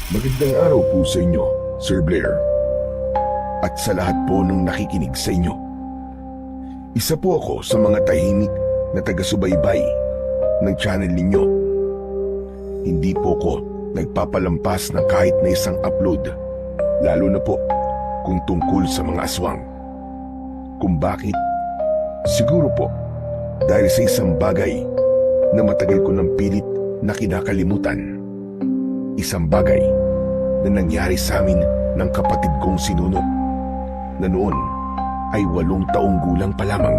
Magandang araw po sa inyo, Sir Blair. At sa lahat po ng nakikinig sa inyo. Isa po ako sa mga tahimik na taga-subaybay ng channel ninyo. Hindi po ko nagpapalampas ng kahit na isang upload, lalo na po kung tungkol sa mga aswang. Kung bakit? Siguro po dahil sa isang bagay na matagal ko ng pilit na kinakalimutan. Isang bagay na nangyari sa amin ng kapatid kong sinuno na noon ay 8 taong gulang pa lamang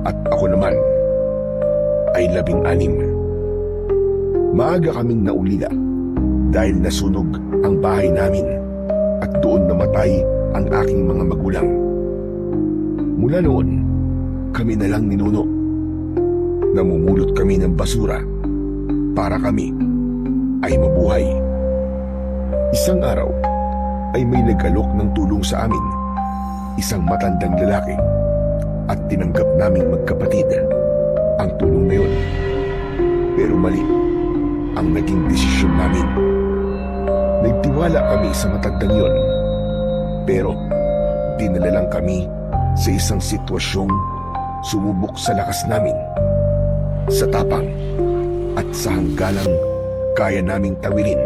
at ako naman ay 16. Maaga kaming naulila dahil nasunog ang bahay namin at doon namatay ang aking mga magulang. Mula noon, kami na lang ninuno. Namumulot kami ng basura para kami ay mabuhay. Isang araw ay may nag-alok ng tulong sa amin, isang matandang lalaki, at tinanggap naming magkapatid ang tulong na yun. Pero mali ang naging desisyon namin. Nagtiwala kami sa matandang yun, pero dinala lang kami sa isang sitwasyong sumubok sa lakas namin, sa tapang at sa hangganang kaya naming tawilin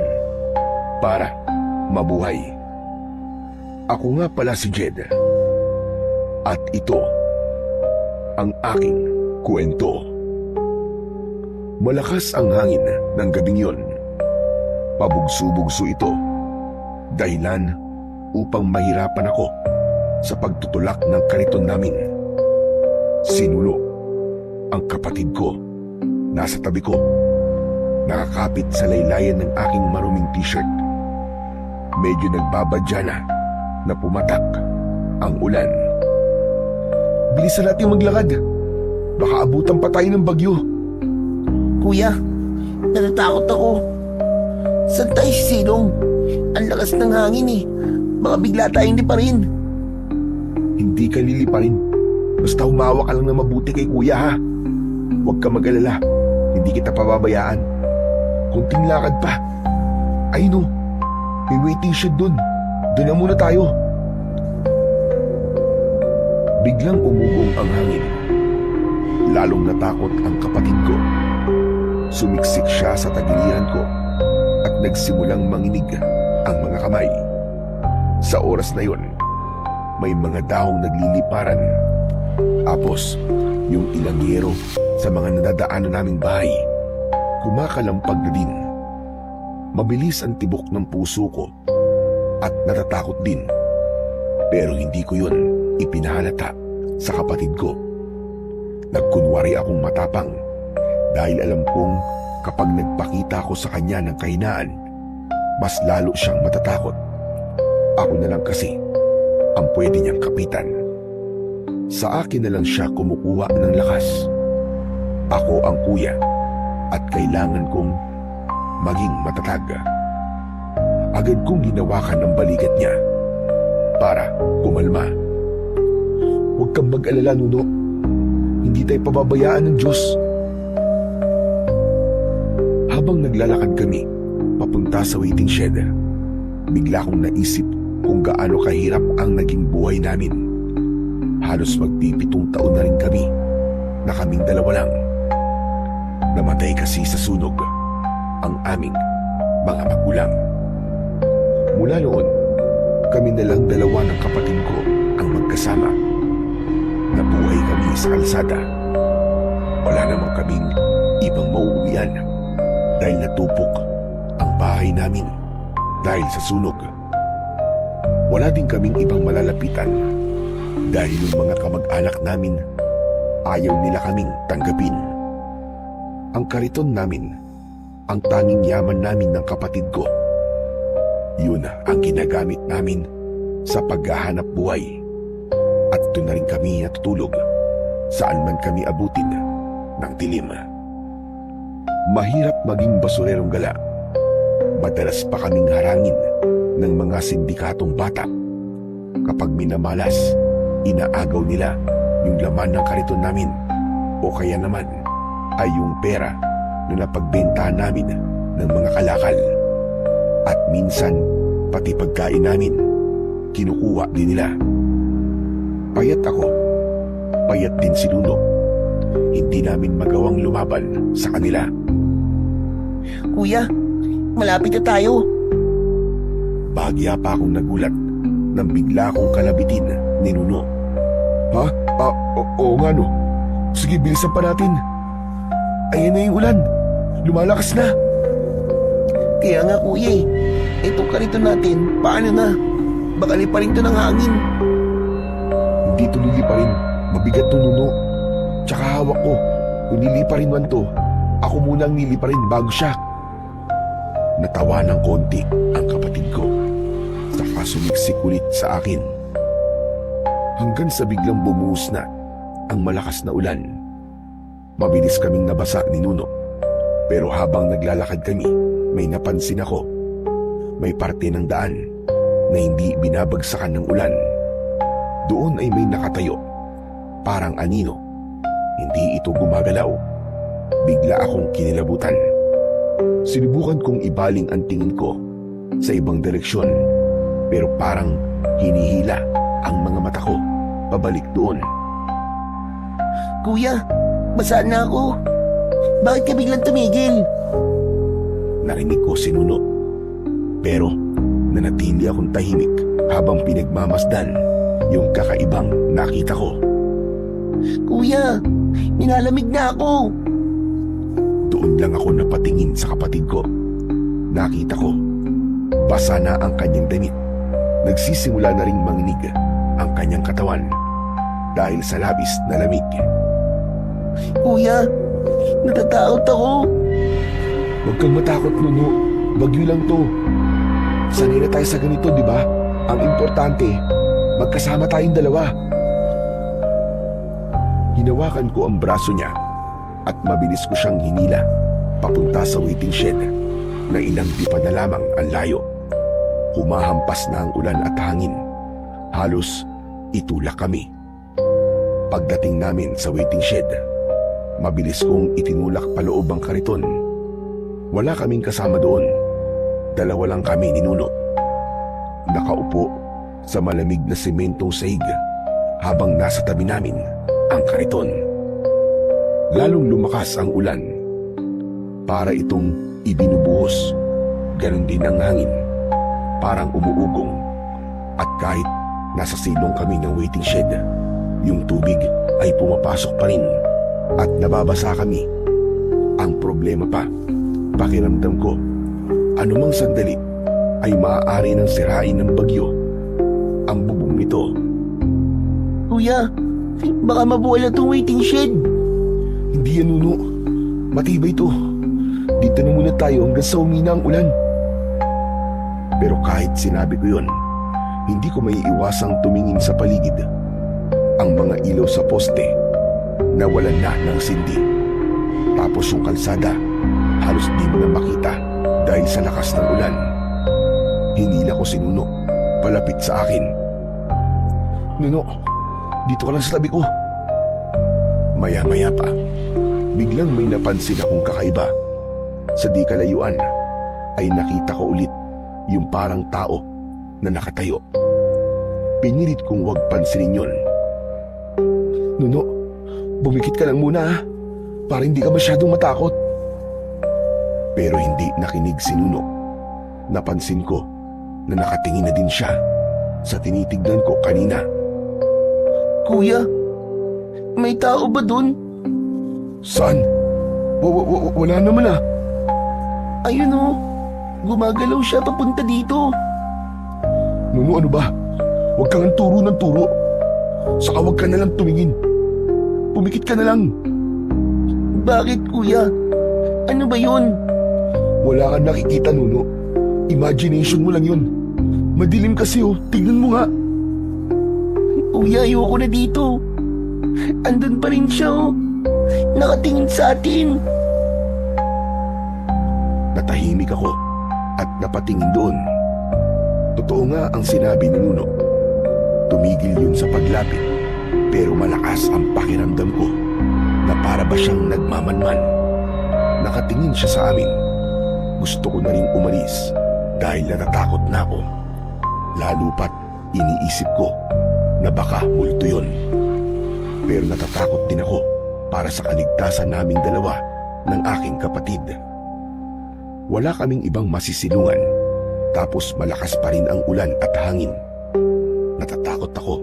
para mabuhay. Ako nga pala si Jed. At ito ang aking kwento. Malakas ang hangin ng gabing yon. Pabugso-bugso ito. Dahilan upang mahirapan ako sa pagtutulak ng kariton namin. Sinulo ang kapatid ko. Nasa tabi ko. Nakakapit sa laylayan ng aking maruming t-shirt. Medyo nagbabadya na pumatak ang ulan. Bilisan natin maglakad. Baka abutan pa tayo ng bagyo. Kuya, natatakot ako. Saan tayo sisilong? Ang lakas ng hangin eh. Baka bigla tayong liparin. Hindi ka liliparin. Basta humawa ka lang na mabuti kay kuya ha. Huwag ka mag-alala. Hindi kita pababayaan. Kunting lakad pa. Ay no, may waiting shed dun. Doon na muna tayo. Biglang umugong ang hangin. Lalong natakot ang kapatid ko. Sumiksik siya sa tagiliran ko at nagsimulang manginig ang mga kamay. Sa oras na yon, may mga dahong nagliliparan. Tapos, yung ilanggero sa mga nadadaanan naming bahay, kumakalampag na din. Mabilis ang tibok ng puso ko at natatakot din. Pero hindi ko yun ipinahalata sa kapatid ko. Nagkunwari akong matapang dahil alam kong kapag nagpakita ko sa kanya ng kahinaan, mas lalo siyang matatakot. Ako na lang kasi ang pwede niyang kapitan. Sa akin na lang siya kumukuha ng lakas. Ako ang kuya at kailangan kong maging matatag. Agad kong hinawakan ng balikat niya para kumalma. Huwag kang mag-alala, Nuno. Hindi tayo pababayaan ng Diyos. Habang naglalakad kami papunta sa waiting shed, bigla kong naisip kung gaano kahirap ang naging buhay namin. Halos magpipitong taon na rin kami na kaming dalawa lang. Namatay kasi sa sunog ang aming mga magulang. Mula noon, kami na lang dalawa ng kapatid ko ang magkasama. Nabuhay kami sa kalsada. Wala namang kaming ibang mauuwian dahil natupok ang bahay namin dahil sa sunog. Wala din kaming ibang malalapitan dahil yung mga kamag-anak namin ayaw nila kaming tanggapin. Ang kariton namin, ang tanging yaman namin ng kapatid ko. Yun ang ginagamit namin sa paghahanap buhay. At doon na rin kami natutulog saan man kami abutin ng dilim. Mahirap maging basurerong gala. Madalas pa kaming harangin ng mga sindikatong bata. Kapag minamalas, inaagaw nila yung laman ng kariton namin o kaya naman ay yung pera na napagbentahan namin ng mga kalakal. At minsan, pati pagkain namin, kinukuha din nila. Payat ako, payat din si Nuno. Hindi namin magawang lumaban sa kanila. Kuya, malapit na tayo. Bahagya pa akong nagulat nang bigla akong kalabitin ni Nuno. Ha? Oo nga no. Sige, bilisan pa natin. Ayan na yung ulan. Lumalakas na. Kaya nga kuya eh. Itong karito natin, paano na? Baka liparin to ng hangin. Hindi to liliparin. Mabigat to, Nuno. Tsaka hawak ko. Kung niliparin man to, ako muna ang niliparin bago siya. Natawa ng konti ang kapatid ko. Saka sumiksik ulit sa akin. Hanggang sa biglang bumuhos na ang malakas na ulan. Mabilis kaming nabasa ni Nuno. Pero habang naglalakad kami, may napansin ako. May parte ng daan na hindi binabagsakan ng ulan. Doon ay may nakatayo. Parang anino. Hindi ito gumagalaw. Bigla akong kinilabutan. Sinubukan kong ibaling ang tingin ko sa ibang direksyon. Pero parang hinihila ang mga mata ko pabalik doon. Kuya, basaan na ako. Bakit ka biglang tumigil? Narinig ko si Nuno. Pero nanatili akong tahimik habang pinagmamasdan yung kakaibang nakita ko. Kuya, nilalamig na ako. Doon lang ako napatingin sa kapatid ko. Nakita ko, basa na ang kanyang damit. Nagsisimula na ring manginig ang kanyang katawan dahil sa labis na lamig. Kuya, natatakot ako. Huwag kang matakot, Nuno. Bagyo lang to. Sanay na tayo sa ganito, di ba? Ang importante, magkasama tayong dalawa. Hinawakan ko ang braso niya at mabilis ko siyang hinila papunta sa waiting shed na ilang dipa na lamang ang layo. Humahampas na ang ulan at hangin. Halos itulak kami. Pagdating namin sa waiting shed, mabilis kong itinulak paloob ang kariton. Wala kaming kasama doon. Dalawa lang kami ni Nuno. Nakaupo sa malamig na sementong sahig habang nasa tabi namin ang kariton. Lalong lumakas ang ulan. Para itong ibinubuhos. Ganon din ang hangin. Parang umuugong. At kahit nasa silong kami ng waiting shed, yung tubig ay pumapasok pa rin at nababasa kami. Ang problema pa, pakiramdam ko, anumang sandali ay maaari nang sirain ng bagyo ang bubong nito. Kuya, baka mabuwala tong waiting shed. Hindi yan, Nuno. Matibay to. Dito na muna tayo hanggang sa umina ang ulan. Pero kahit sinabi ko yun, hindi ko maiiwasang tumingin sa paligid. Ang mga ilaw sa poste, nawalan na ng sindi. Tapos yung kalsada, halos di mo na makita dahil sa lakas ng ulan. Hinila ko si Nuno, palapit sa akin. Nuno, dito ka lang sa tabi ko. Maya-maya pa, biglang may napansin akong kakaiba. Sa di kalayuan, ay nakita ko ulit yung parang tao na nakatayo. Pinilit kong huwag pansinin yun. Nuno, bumikit ka lang muna ha, para hindi ka masyadong matakot. Pero hindi nakinig si Nuno. Napansin ko na nakatingin na din siya sa tinitignan ko kanina. Kuya, may tao ba dun? Saan? Wala naman ah. Ayun o, gumagalaw siya papunta dito. Nuno, ano ba? Huwag kang turo ng turo. Saka huwag ka na lang tumingin. Pumikit ka na lang. Bakit kuya? Ano ba yun? Wala kang nakikita, Nuno. Imagination mo lang yun. Madilim kasi oh, tignan mo nga. Kuya, ayoko na dito. Andun pa rin siya oh. Nakatingin sa atin. Natahimik ako at napatingin doon. Totoo nga ang sinabi ni Nuno. Tumigil yun sa paglapit, pero malakas ang pakiramdam ko na para ba siyang nagmamanman. Nakatingin siya sa amin. Gusto ko na rin umalis Dahil natatakot na ako, lalo pat iniisip ko na baka multo yun. Pero natatakot din ako para sa kaligtasan naming dalawa ng aking kapatid. Wala kaming ibang masisilungan, tapos malakas pa rin ang ulan at hangin. Natatakot ako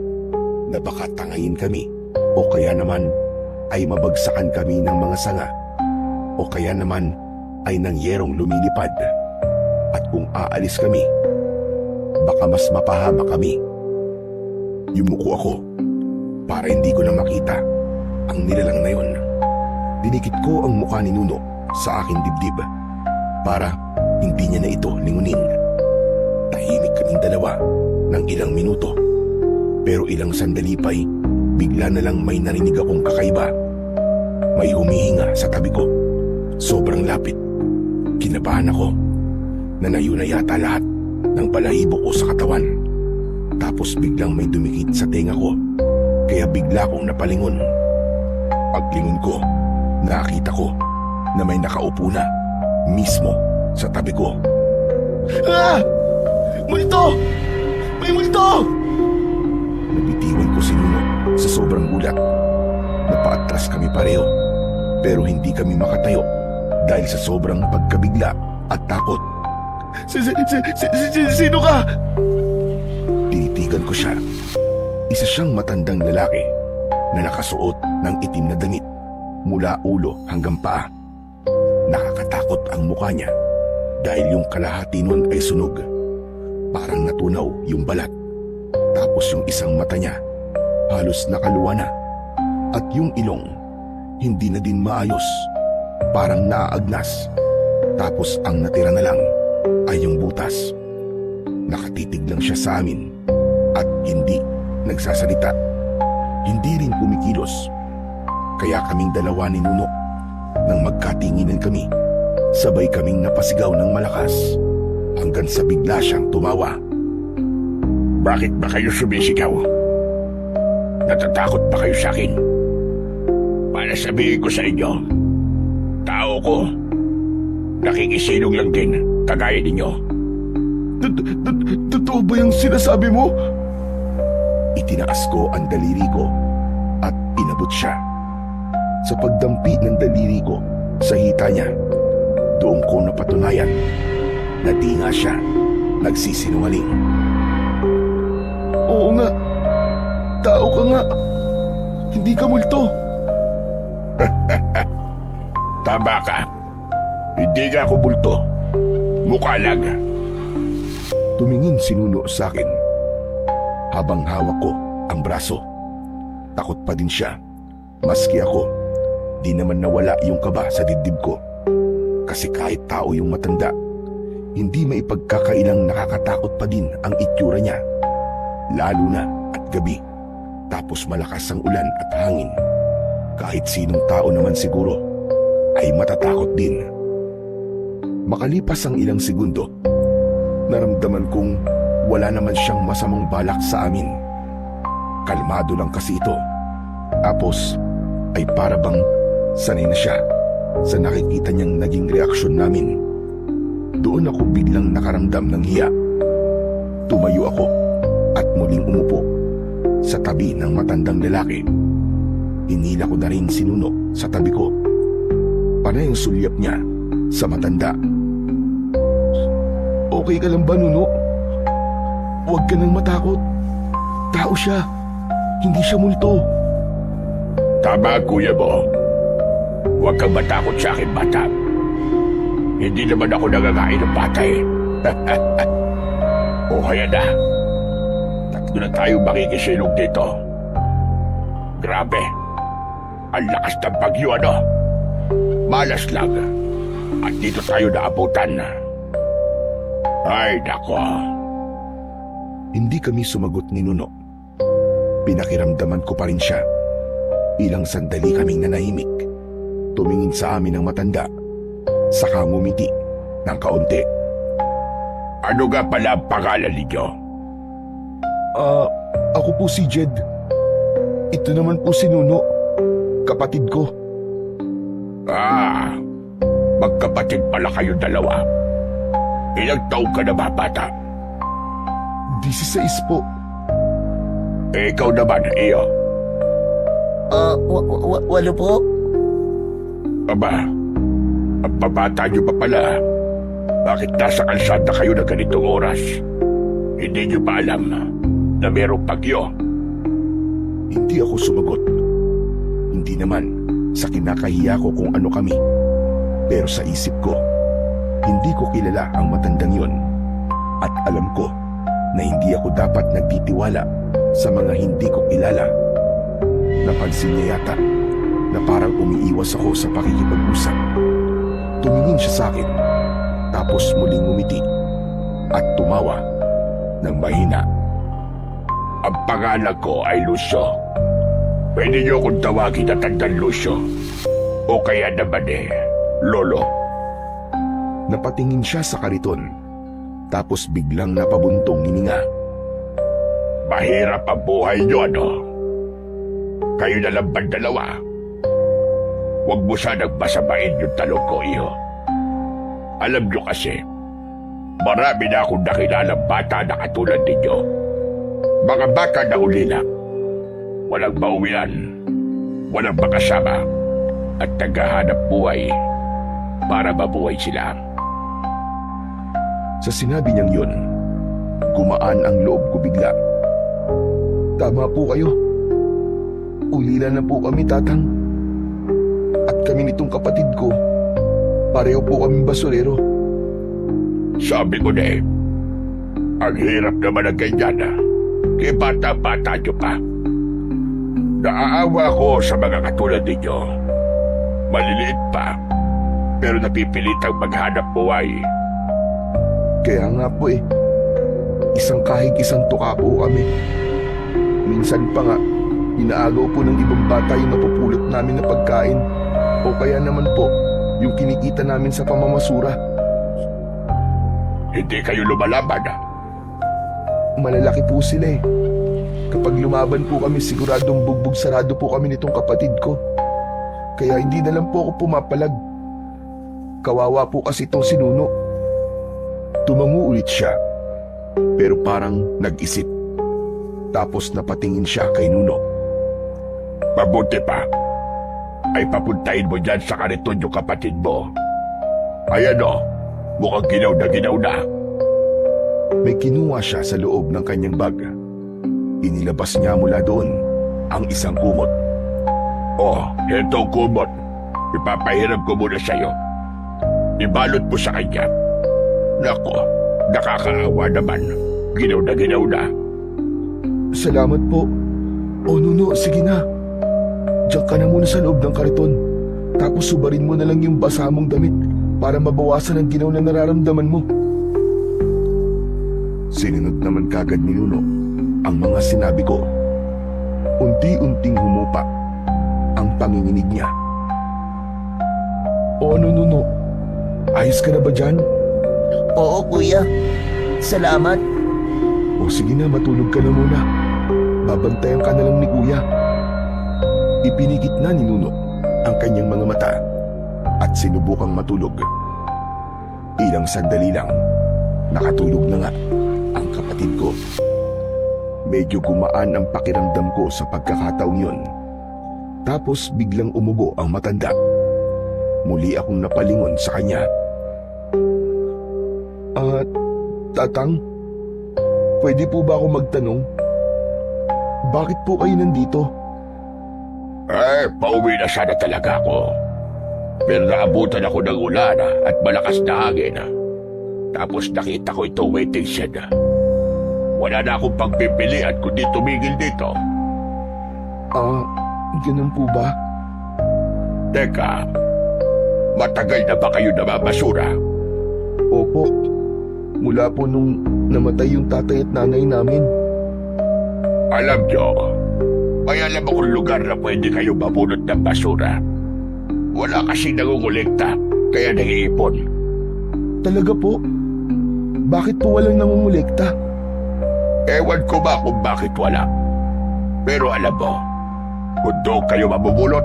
na baka tangayin kami o kaya naman ay mabagsakan kami ng mga sanga o kaya naman ay ng yerong lumilipad. At kung aalis kami, baka mas mapahama kami. Yumuko ako para hindi ko na makita ang nilalang na yon. Dinikit ko ang mukha ni Nuno sa aking dibdib para hindi niya na ito lingunin. Tahimik kaming dalawa ng ilang minuto, pero ilang sandali pa'y bigla na lang may narinig akong kakaiba. May humihinga sa tabi ko. Sobrang lapit. Kinabahan ako. Nanayo na yata lahat ng balahibo ko sa katawan. Tapos biglang may dumikit sa tenga ko, kaya bigla akong napalingon. Paglingon ko, nakita ko na may nakaupo na mismo sa tabi ko. Ah! Multo! May multo! Nabitiwan ko si Nuno sa sobrang gulat. Napaatras kami pareho, pero hindi kami makatayo dahil sa sobrang pagkabigla at takot. Sino ka? Tinitigan ko siya. Isa siyang matandang lalaki na nakasuot ng itim na damit mula ulo hanggang paa. Nakakatakot ang mukha niya dahil yung kalahati nun ay sunog. Parang natunaw yung balat. Tapos yung isang mata niya halos nakaluwa na. At yung ilong hindi na din maayos. Parang naaagnas. Tapos ang natira na lang ay yung butas. Nakatitig lang siya sa amin at hindi nagsasalita. Hindi rin kumikilos. Kaya kaming dalawa ni Nuno, nang magkatinginan kami, sabay kaming napasigaw ng malakas hanggang sa bigla siyang tumawa. Bakit ba kayo sumisigaw? Natatakot ba kayo sa akin? Para sabihin ko sa inyo, tao ko, nakikisilong lang din, kagaya ninyo. Totoo ba yung sinasabi mo? Itinaas ko ang daliri ko at inabot siya. Sa pagdampi ng daliri ko sa hita niya, doon ko napatunayan na di nga siya nagsisinungaling. Oo nga, tao ka nga. Hindi ka multo. Tama ka. Hindi nga ako bulto. Mukha lang. Tumingin si Nuno sa akin habang hawak ko ang braso. Takot pa din siya. Maski ako, di naman nawala yung kaba sa dibdib ko. Kasi kahit tao yung matanda, hindi maipagkakailang nakakatakot pa din ang itsura niya. Lalo na at gabi. Tapos malakas ang ulan at hangin. Kahit sinong tao naman siguro ay matatakot din. Makalipas ang ilang segundo, naramdaman kong wala naman siyang masamang balak sa amin. Kalmado lang kasi ito. Tapos ay para bang sanay na siya sa nakikita niyang naging reaksyon namin. Doon ako biglang nakaramdam ng hiya. Tumayo ako at muling umupo sa tabi ng matandang lalaki. Hinila ko na rin si Nuno sa tabi ko. Panay ang sulyap niya sa matanda. Okay ka lang ba, Nuno? Huwag ka nang matakot. Tao siya. Hindi siya multo. Tama, kuya mo. Huwag kang matakot sa akin, bata. Hindi naman ako nangakain ng bata eh. O kaya na. Tatlo na tayo makikisilong dito. Grabe. Ang lakas ng bagyo, ano? Malas lang. At dito tayo naabutan. Ay, nako. Hindi kami sumagot ni Nuno. Pinakiramdaman ko pa rin siya. Ilang sandali kaming nanahimik. Tumingin sa amin ang matanda. Saka ngumiti ng kaunti. Ano nga pala ang pangalan ninyo? Ako po si Jed. Ito naman po si Nuno. Kapatid ko. Ah, magkapatid pala kayo dalawa. Ilang taong ka na ba, bata? 16 po. Ikaw naman, iyo. Walo po. Aba, ang babata niyo pa pala. Bakit nasa kalsada kayo na ganitong oras? Hindi niyo ba alam na mayroong bagyo? Hindi ako sumagot. Hindi naman sa kinakahiya ko kung ano kami. Pero sa isip ko, hindi ko kilala ang matandang yon. At alam ko na hindi ako dapat nagtitiwala sa mga hindi ko kilala. Napansin niya yata na parang umiiwas ako sa pakikipag-usap. Tumingin siya sa akin, tapos muling ngumiti at tumawa ng mahina. Ang pangalan ko ay Lucio. Pwede niyo akong tawagin na Tandang Lucio. O kaya naman Lolo. Napatingin siya sa kariton, tapos biglang napabuntong hininga. Mahirap ang buhay niyo, ano? Kayo na lang ba dalawa? Huwag mo sanang masamain yung talong ko, iyo. Alam niyo kasi, marami na akong nakilalang bata na katulad ninyo. Mga bata na ulila. Walang mauwian, walang makasama, at naghahanap buhay para mabuhay sila. Sa sinabi niyang yun, gumaan ang loob ko bigla. Tama po kayo. Ulila na po kami, tatang. At kami nitong kapatid ko, pareho po kaming basurero. Sabi ko na ang hirap naman ng ganyan kaya bata-bata nyo pa. Naaawa ko sa mga katulad ninyo. Maliliit pa, pero napipilitang maghanap buhay. Kaya nga po isang kahig isang tuka po kami. Minsan pa nga, inaagaw po ng ibang bata yung napupulot namin na pagkain. O kaya naman po, yung kinikita namin sa pamamasura. Hindi kayo lumalaban. Malalaki po sila Kapag lumaban po kami, siguradong bugbog sarado po kami nitong kapatid ko. Kaya hindi na lang po ako pumapalag. Kawawa po kasi itong si Nuno. Tumango ulit siya, pero parang nag-isip. Tapos napatingin siya kay Nuno. Mabuti pa, ay papuntahin mo dyan sa kariton yung kapatid mo. Ayan mukhang ginaw na. May kinuha siya sa loob ng kanyang bag. Inilabas niya mula doon ang isang kumot. Ito kumot. Ipapahiram ko muna sa'yo. Ibalot mo sa kanya. Nako, nakakaawa naman. Ginaw na. Salamat po. Nuno, sige na. Diyan ka na muna sa loob ng kariton. Tapos subarin mo na lang yung basa mong damit para mabawasan ang ginaw na nararamdaman mo. Sinunod naman kagad ni Nuno ang mga sinabi ko. Unti-unting humupa ang panginginig niya. Nuno, ayos ka na ba dyan? Oo, kuya. Salamat. Sige na, matulog ka na muna. Babantayan ka na lang ni kuya. Ipinigit na ni Nuno ang kanyang mga mata at sinubukang matulog. Ilang sandali lang, nakatulog na nga ang kapatid ko. Medyo gumaan ang pakiramdam ko sa pagkakataong yun. Tapos biglang umubo ang matanda. Muli akong napalingon sa kanya. Tatang, pwede po ba ako magtanong? Bakit po kayo nandito? Pauwi na sana talaga ako. Pero naabutan ako ng ulan at malakas na hangin. Tapos nakita ko itong waiting shed. Wala na akong pagpipilian kundi tumigil dito. Ganun po ba? Teka, matagal na ba kayo namabasura? Opo, mula po nung namatay yung tatay at nanay namin. Alam nyo, may alam akong lugar na pwede kayo mabunot ng basura. Wala kasi nangungulekta, kaya nag-iipon. Talaga po? Bakit po walang nangungulekta? Ewan ko ba kung bakit wala. Pero alam mo, kung doon kayo mabubulot,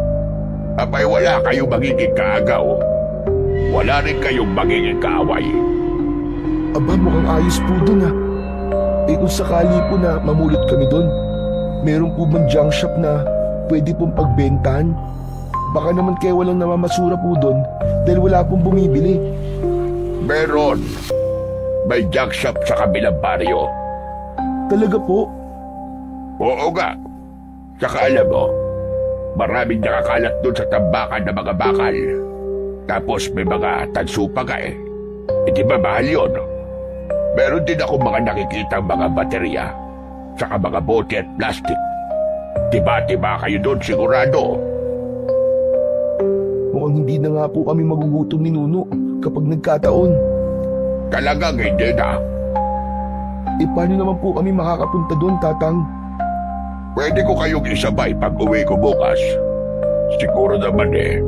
abay wala kayong magiging kaagaw. Wala rin kayong magiging kaaway. Aba, mukhang ayos po dun ha. Eh kung sakali po na mamulot kami dun, meron po bang junk shop na pwede pong pagbentahan? Baka naman kaya walang namamasura po dun dahil wala pong bumibili. Meron. May junk shop sa kabilang baryo. Talaga po? Oo nga. Saka alam mo, maraming nakakalat doon sa tambakan ng mga bakal. Tapos may mga tanso pa ka eh. E di ba mahal yun? Meron din ako mga nakikitang mga baterya. Saka mga bote at plastic. Tiba-tiba kayo doon sigurado. Mukhang hindi na nga po kami magugutom ni Nuno kapag nagkataon. Talagang hindi na. Eh paano naman po kami makakapunta doon, Tatang? Pwede ko kayong isabay pag uwi ko bukas. Siguro naman eh,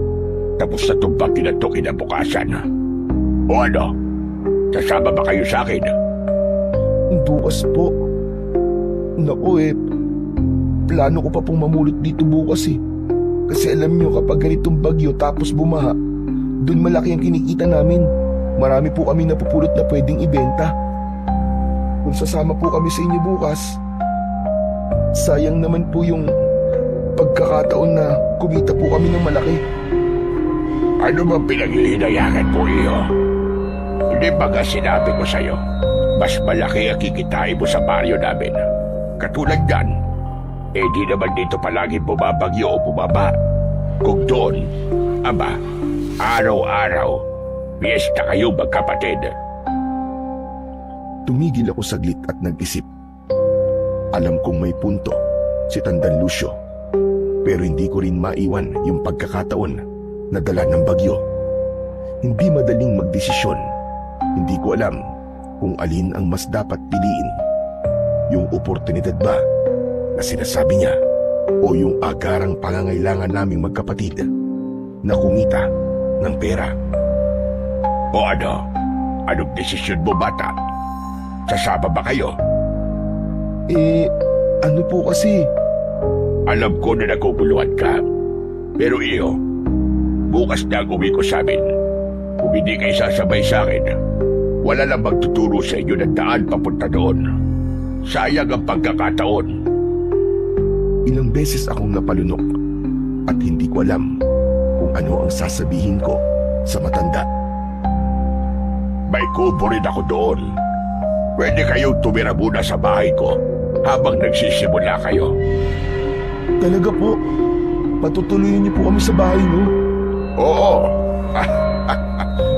tapos na itong baki na ito kinabukasan. O ano? Sasama ba kayo sa akin? Bukas po. Naku eh, plano ko pa pong mamulot dito bukas eh. Kasi alam nyo kapag ganitong bagyo tapos bumaha, dun malaki ang kinikita namin. Marami po kami napupulot na pwedeng ibenta. Kung sasama po kami sa inyo bukas, sayang naman po yung pagkakataon na kumita po kami ng malaki. Ano ba pinaghihinayangan mo iyo? Hindi ba nga sinabi ko sa'yo, mas malaki ang kikitain mo sa baryo namin. Katulad yan, eh di naman dito palagi bumabagyo o bumaba. Kung doon, aba, araw-araw, piyesta kayo magkapatid. Tumigil ako saglit at nag-isip. Alam kong may punto si Tandan Lucio, pero hindi ko rin maiwan yung pagkakataon na dala ng bagyo. Hindi madaling magdesisyon. Hindi ko alam kung alin ang mas dapat piliin. Yung oportunidad ba na sinasabi niya o yung agarang pangangailangan naming magkapatid na kumita ng pera. O ano? Anong desisyon mo, bata? Sasama ba kayo? Eh, ano po kasi? Alam ko na naguguluhan ka. Pero iyo, bukas na ang uwi ko sa amin. Kung hindi kayo sasabay sa akin, wala lang magtuturo sa inyo ng daan papunta doon. Sayang ang pagkakataon. Ilang beses akong napalunok at hindi ko alam kung ano ang sasabihin ko sa matanda. May kubo rin ako doon. Pwede kayong tumira muna sa bahay ko habang nagsisimula kayo. Talaga po? Patutuloyin niyo po kami sa bahay niyo? Oo.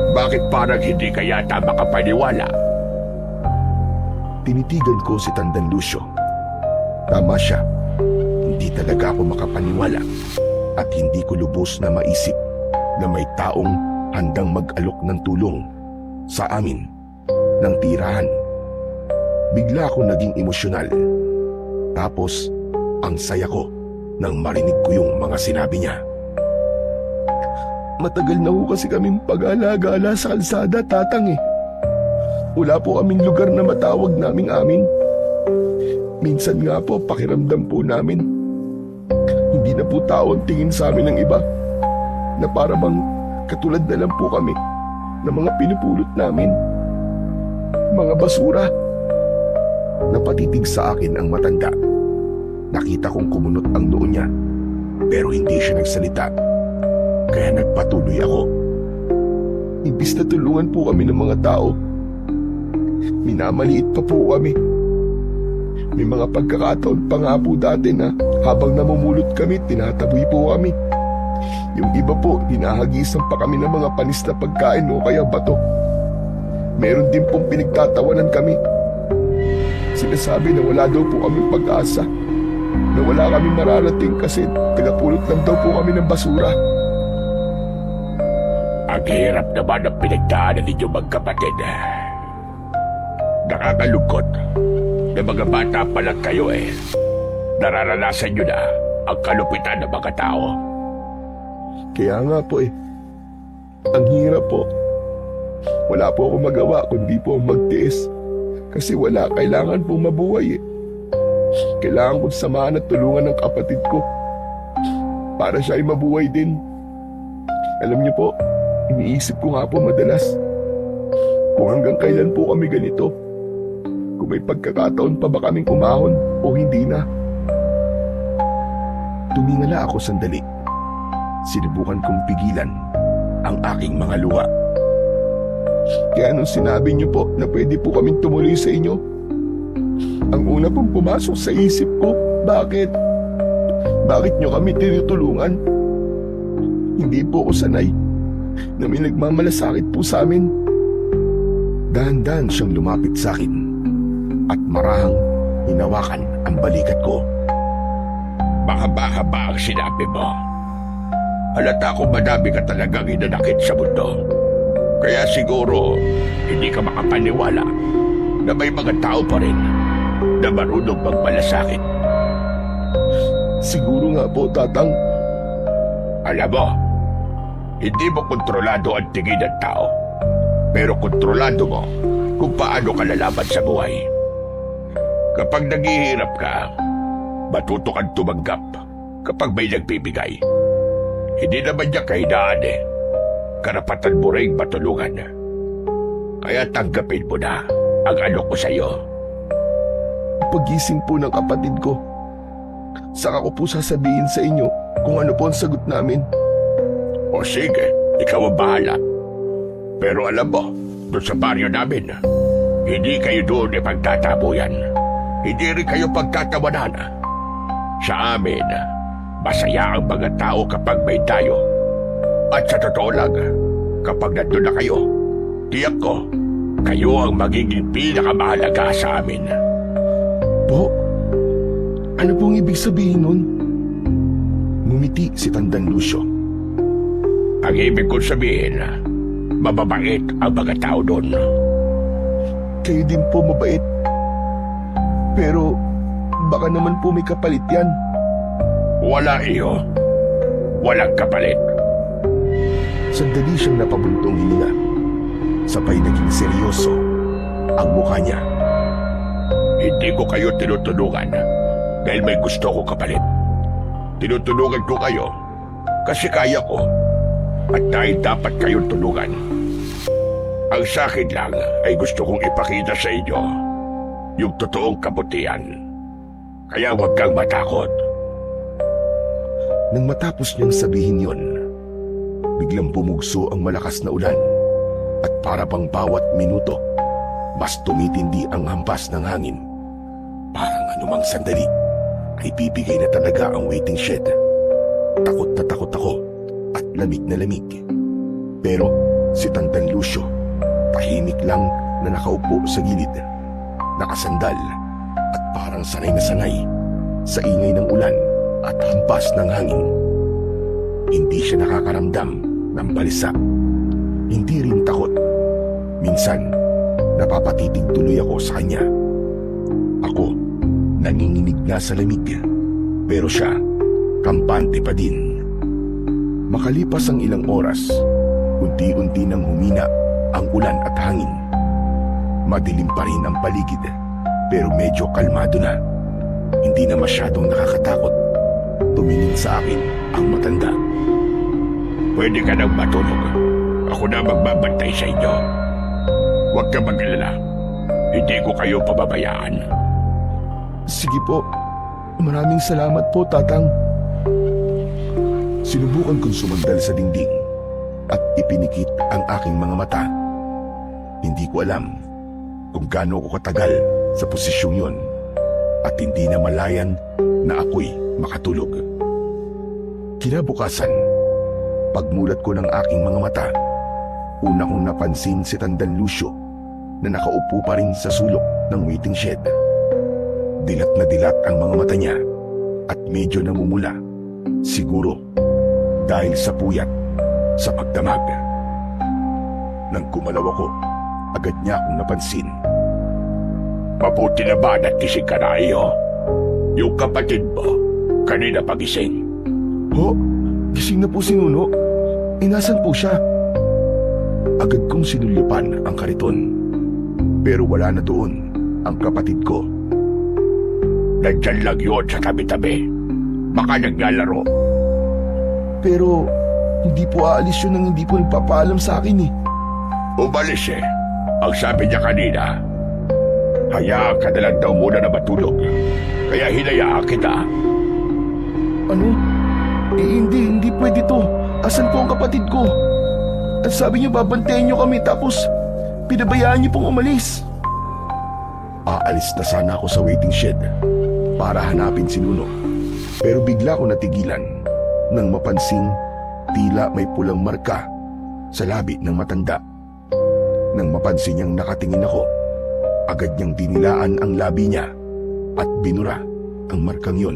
Bakit parang hindi ka yata makapaniwala? Tinitigan ko si Tandan Lucio. Tama siya. Hindi talaga ako makapaniwala at hindi ko lubos na maisip na may taong handang mag-alok ng tulong sa amin ng tirahan. Bigla ako naging emosyonal. Tapos, ang saya ko nang marinig ko yung mga sinabi niya. Matagal na ho kasi kaming pag-alagala sa kalsada, Tatang eh. Wala po kaming lugar na matawag naming amin. Minsan nga po, pakiramdam po namin. Hindi na po tao ang tingin sa amin ng iba. Na para bang katulad na lang po kami ng mga pinupulot namin. Mga basura. Napatitig sa akin ang matanda. Nakita kong kumunot ang noo niya, pero hindi siya nagsalita. Kaya nagpatuloy ako. Imbis na tulungan po kami ng mga tao, minamaliit pa po kami. May mga pagkakataon pa nga po dati na habang namumulot kami, tinataboy po kami. Yung iba po, hinahagisan pa kami ng mga panis na pagkain o kaya bato. Meron din pong pinagtatawanan kami. Sinasabi na wala daw po kami pag-asa, na wala kami mararating kasi tagapulot lang daw po kami ng basura. Ang hirap naman ang pinagdaanan ninyo magkapatid. Nakakalungkot na mga bata pa lang kayo eh. Nararanasan nyo na ang kalupitan ng mga tao. Kaya nga po eh, ang hirap po. Wala po akong magawa kundi po magtiis. Kasi wala, kailangan po mabuhay eh. Kailangan kong samahan at tulungan ng kapatid ko para siya ay mabuhay din. Alam niyo po, iniisip ko nga po madalas, kung hanggang kailan po kami ganito. Kung may pagkakataon pa ba kaming umahon o hindi na. Tumingala ako sandali. Sinubukan kong pigilan ang aking mga luha. Kaya nung sinabi niyo po na pwede po kaming tumuloy sa inyo, ang una pong pumasok sa isip ko, bakit niyo kami tinutulungan? Hindi po ako sanay na may nagmamalasakit po sa amin. Dahan-dahan siyang lumapit sa akin at marahang hinawakan ang balikat ko. Mahaba-haba ang sinabi mo. Halata ko madami ka talagang hinanakit sa mundo. Kaya siguro, hindi ka makapaniwala na may mga tao pa rin na marunong magmalasakit. Siguro nga po, Tatang. Alam mo, hindi mo kontrolado ang tingin ng tao. Pero kontrolado mo kung paano ka lalaban sa buhay. Kapag naghihirap ka, matuto kang tumanggap kapag may nagbibigay. Hindi naman niya kahinaan eh. Karapatan mo rin matulungan. Kaya tanggapin mo na ang ano ko sa'yo. Pagising po ng kapatid ko, saka ko po sasabihin sa inyo kung ano po ang sagot namin. O sige, ikaw ang bahala. Pero alam mo, doon sa baryo namin, hindi kayo doon ipagtatabuyan. Hindi rin kayo pagtatawanan. Sa amin, masaya ang mga tao kapag may tayo. At sa totoo lang, kapag nandun na kayo, tiyak ko, kayo ang magiging pinakamahalaga sa amin. Po? Ano pong ibig sabihin nun? Ngumiti si Tandang Lucio. Ang ibig kong sabihin, mababait ang mga tao doon. Kayo din po mabait. Pero baka naman po may kapalit yan. Wala iyo. Walang kapalit. Sandali siyang napabuntong hininga. Sabay naging seryoso ang mukha niya. Hindi ko kayo tinutulungan dahil may gusto ko kapalit. Tinutulungan ko kayo kasi kaya ko at dahil dapat kayong tulungan. Ang sakin lang ay gusto kong ipakita sa inyo yung totoong kabutihan. Kaya huwag kang matakot. Nang matapos niyang sabihin yon, biglang bumugso ang malakas na ulan at para bang bawat minuto, mas tumitindi ang hampas ng hangin. Parang anumang sandali ay bibigay na talaga ang waiting shed. Takot na takot ako at lamig na lamig. Pero si Tandang Lucio, tahimik lang na nakaupo sa gilid, nakasandal at parang sanay na sanay sa ingay ng ulan at hampas ng hangin. Hindi siya nakakaramdam ng balisa. Hindi rin takot. Minsan, napapatitig tuloy ako sa kanya. Ako, nanginginig na sa lamig. Pero siya, kampante pa din. Makalipas ang ilang oras, unti-unti nang humina ang ulan at hangin. Madilim pa rin ang paligid, pero medyo kalmado na. Hindi na masyadong nakakatakot. Tumingin sa akin ang matanda. Pwede ka nang matulog. Ako na magbabantay sa inyo. Huwag ka mag-alala. Hindi ko kayo pababayaan. Sige po. Maraming salamat po, Tatang. Sinubukan kong sumandal sa dingding at ipinikit ang aking mga mata. Hindi ko alam kung gaano ko katagal sa posisyong yon at hindi na malayan na ako'y makatulog. Kinabukasan, pagmulat ko ng aking mga mata, una kong napansin si Tandang Lucio na nakaupo pa rin sa sulok ng waiting shed. Dilat na dilat ang mga mata niya at medyo namumula, siguro dahil sa puyat sa pagdamag. Nang gumalaw ako, agad niya akong napansin. Mabuti na ba nagising ka na iyo? Yung kapatid mo, kanina pagising. Ho, gising na po si Nuno. Inasan po siya? Agad kong sinulyupan ang kariton. Pero wala na doon ang kapatid ko. Nandyan lang yun sa tabi-tabi. Baka naglalaro. Pero hindi po aalis yun nang hindi po nagpapaalam sa akin eh. Umalis eh. Ang sabi niya kanina, hayaan ka na lang daw muna na matulog. Kaya hinayaan kita. Ano? Hindi pwede to. Asan po ang kapatid ko? Ang sabi niyo babantayan niyo kami tapos pinabayaan niyo pong umalis. Aalis na sana ako sa waiting shed para hanapin si Nuno. Pero bigla ko natigilan nang mapansing tila may pulang marka sa labi ng matanda. Nang mapansin niyang nakatingin ako, agad niyang dinilaan ang labi niya at binura ang markang yun.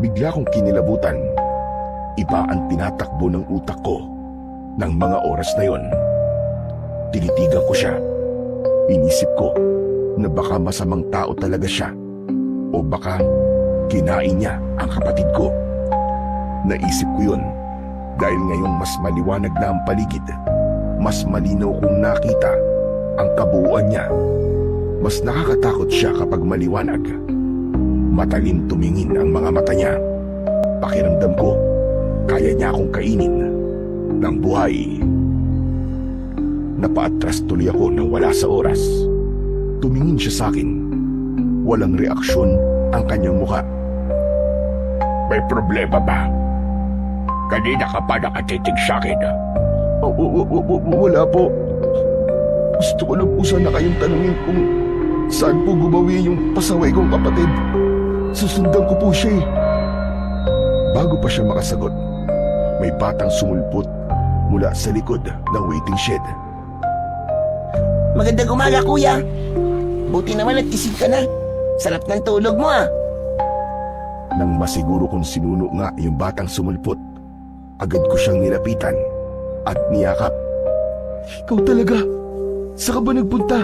Bigla kong kinilabutan. Iba ang tinatakbo ng utak ko ng mga oras na yon. Tinitigan ko siya. Inisip ko na baka masamang tao talaga siya o baka kinain niya ang kapatid ko. Naisip ko yun dahil ngayong mas maliwanag na ang paligid, mas malinaw kong nakita ang kabuuan niya. Mas nakakatakot siya kapag maliwanag. Matalim tumingin ang mga mata niya. Pakiramdam ko, kaya niya akong kainin ng buhay. Napaatras tuloy ako nang wala sa oras. Tumingin siya sa akin. Walang reaksyon ang kanyang mukha. May problema ba? Kanina ka pa nakatitig sa akin. Wala po. Gusto ko lang po sana kayong tanungin kung saan po gumawi yung pasaway kong kapatid. Susundan ko po siya eh. Bago pa siya makasagot, may batang sumulpot mula sa likod ng waiting shed. Magandang umaga, kuya. Buti naman nagkising ka na. Sarap ng tulog mo, ah. Nang masiguro kong sinuno nga yung batang sumulpot, agad ko siyang nilapitan at niyakap. Ikaw talaga? Saan ka ba nagpunta?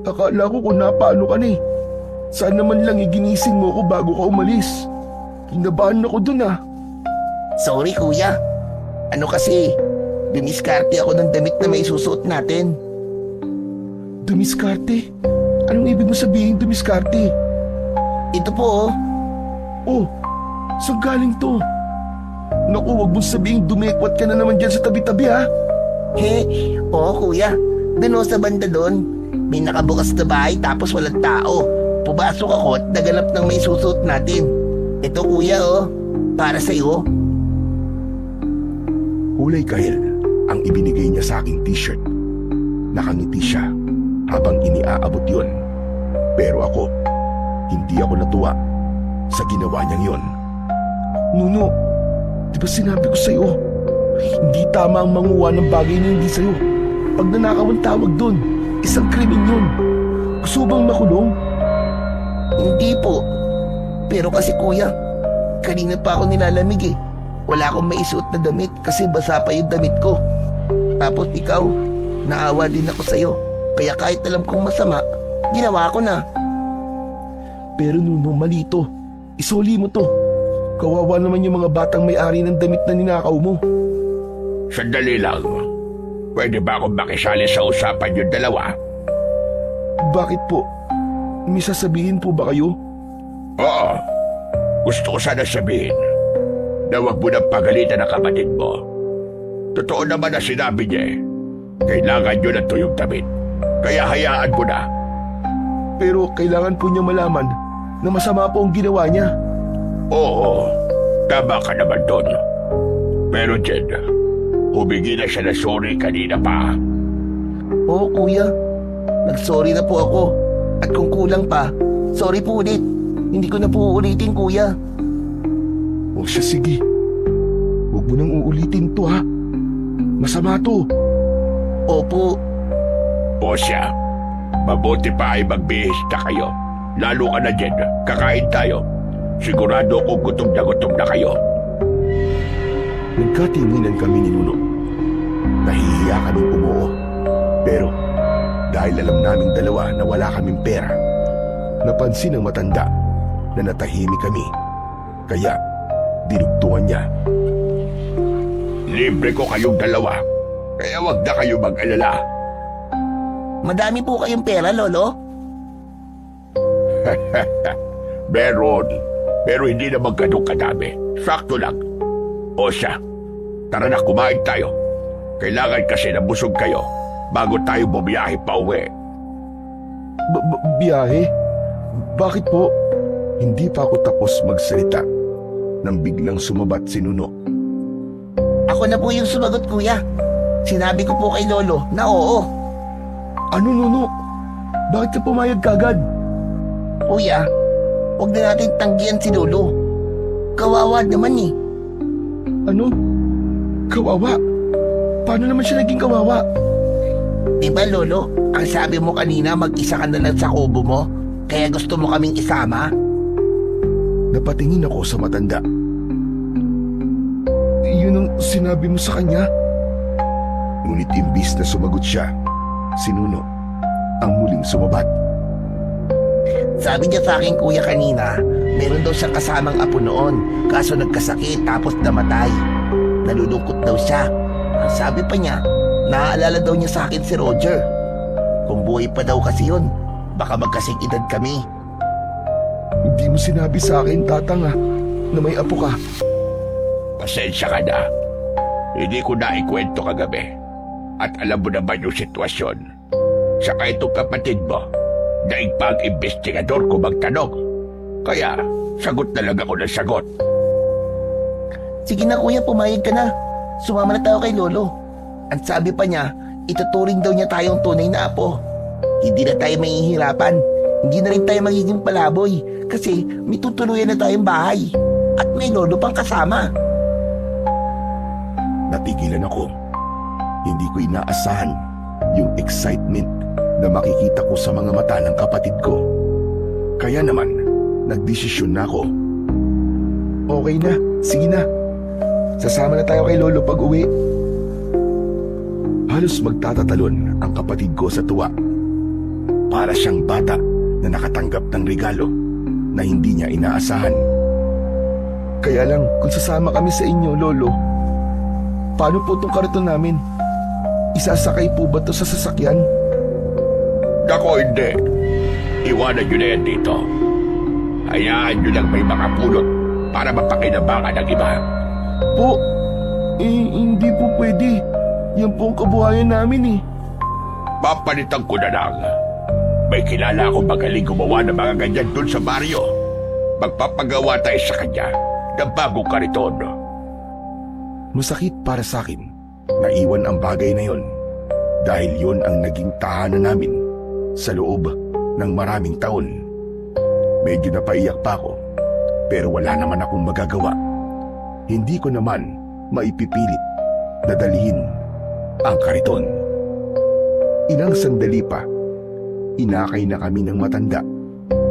Akala ko kung napano ka na eh. Saan naman lang iginising mo ako bago ka umalis? Kinabahan ako dun ah. Sorry, kuya. Ano kasi, dumiskarte ako ng damit na may susuot natin. Dumiskarte? Anong ibig mo sabihin dumiskarte? Ito po, oh. Oh, saan galing to? Naku, wag mong sabihin dumekwat ka na naman dyan sa tabi-tabi ha. Oo, kuya. Doon sa banda doon, may nakabukas na bahay tapos walang tao. Pumasok ako at naganap ng may susuot natin. Ito, kuya, oh. Para sa'yo. Kulay kahil ang ibinigay niya sa aking t-shirt. Nakangiti siya habang iniaabot yun. Pero ako, hindi ako natuwa sa ginawa niyang yun. Nuno, di ba sinabi ko sa'yo? Hindi tama ang manguha ng bagay na hindi sa'yo. Pag nanakaw ang tawag doon, isang krimen yun. Gusto bang makulong? Hindi po. Pero kasi, kuya, kanina pa ako nilalamig eh. Wala akong maisuot na damit kasi basa pa yung damit ko. Tapos ikaw, naawa din ako sa'yo. Kaya kahit alam kong masama, ginawa ko na. Pero Nuno, mali to. Isoli mo to. Kawawa naman yung mga batang may-ari ng damit na ninakaw mo. Sandali lang. Pwede ba akong makisali sa usapan yung dalawa? Bakit po? May sasabihin po ba kayo? Oo. Gusto ko sana sabihin na huwag mo nang pagalitan ang kapatid mo. Totoo naman na sinabi niya eh. Kailangan nyo na tuyong damit. Kaya hayaan mo na. Pero kailangan po niya malaman na masama po ang ginawa niya. Oo. Tama ka naman doon. Pero Jen, humingi na siya na sorry kanina pa. Oo, kuya. Nag-sorry na po ako. At kung kulang pa, sorry po ulit. Hindi ko na po uulitin, kuya. O siya, sige. Huwag mo nang uulitin to ha. Masama to. Opo. O siya, mabuti pa ay magbihis na kayo. Lalo ka na Jen, kakain tayo. Sigurado kong gutom na kayo. Nagkatinginan kami ni Nuno. Nahihiya kaming umuo. Pero dahil alam naming dalawa na wala kaming pera, napansin ng matanda na natahimik kami. Kaya dinugtungan niya. Libre ko kayong dalawa. Kaya wag na kayo mag-alala. Madami po kayong pera, lolo? Meron. Pero hindi naman ganun kadami. Sakto lang. O siya, tara na kumain tayo. Kailangan kasi na busog kayo bago tayo bumiyahe pa uwi. Biyahe? Bakit po? Hindi pa ako tapos magsalita nang biglang sumabat si Nuno. Ako na po yung sumagot, kuya. Sinabi ko po kay Lolo na oo. Ano, Nuno? Bakit ka pumayag kagad? Kuya, huwag na natin tanggihan si Lolo. Kawawa naman eh. Ano? Kawawa? Paano naman siya naging kawawa? Diba, Lolo? Ang sabi mo kanina, mag-isa ka na lang sa kubo mo? Kaya gusto mo kaming isama? Napatingin ako sa matanda. Yun ang sinabi mo sa kanya? Ngunit imbis na sumagot siya, si Nuno ang muling sumabat. Sabi niya sa akin, kuya, kanina, meron daw siyang kasamang apo noon. Kaso nagkasakit tapos namatay. Nalulungkot daw siya. Ang sabi pa niya, naaalala daw niya sa akin si Roger. Kung buhay pa daw kasi yun, baka magkasing edad kami. Hindi mo sinabi sa akin, tatang na may apo ka. Pasensya ka na. Hindi ko na ikwento kagabi. At alam mo naman yung sitwasyon. Saka itong kapatid mo, daig pa ang investigador ko magtanong. Kaya, sagot na lang ako ng sagot. Sige na, kuya, pumayag ka na. Sumama na tayo kay Lolo. Ang sabi pa niya, ituturing daw niya tayong tunay na apo. Hindi na tayo mahihirapan. Hindi na rin tayo magiging palaboy. Kasi may tutuluyan na tayong bahay. At may Lolo pang kasama. Natigilan ako. Hindi ko inaasahan yung excitement na makikita ko sa mga mata ng kapatid ko. Kaya naman, nagdesisyon na ako. Okay na, sige na. Sasama na tayo kay Lolo pag uwi. Halos magtatatalon ang kapatid ko sa tuwa. Para siyang bata na nakatanggap ng regalo na hindi niya inaasahan. Kaya lang, kung sasama kami sa inyo, Lolo, paano po itong kariton namin? Isasakay po ba ito sa sasakyan? Dako, hindi. Iwanan nyo na yan dito. Hayaan nyo lang may makapulot para mapakinabangan ng iba. Po, hindi po pwede. Yan po ang kabuhayan namin eh. Papalitan ko na lang. May kilala akong magaling gumawa ng mga ganyan dun sa baryo. Magpapagawa tayo sa kanya ng bagong kariton. Masakit para sa akin na iwan ang bagay na yon dahil yon ang naging tahanan namin sa loob ng maraming taon. Medyo napaiyak pa ako pero wala naman akong magagawa. Hindi ko naman maipipilit na dalhin ang kariton. Ilang sandali pa, inakay na kami ng matanda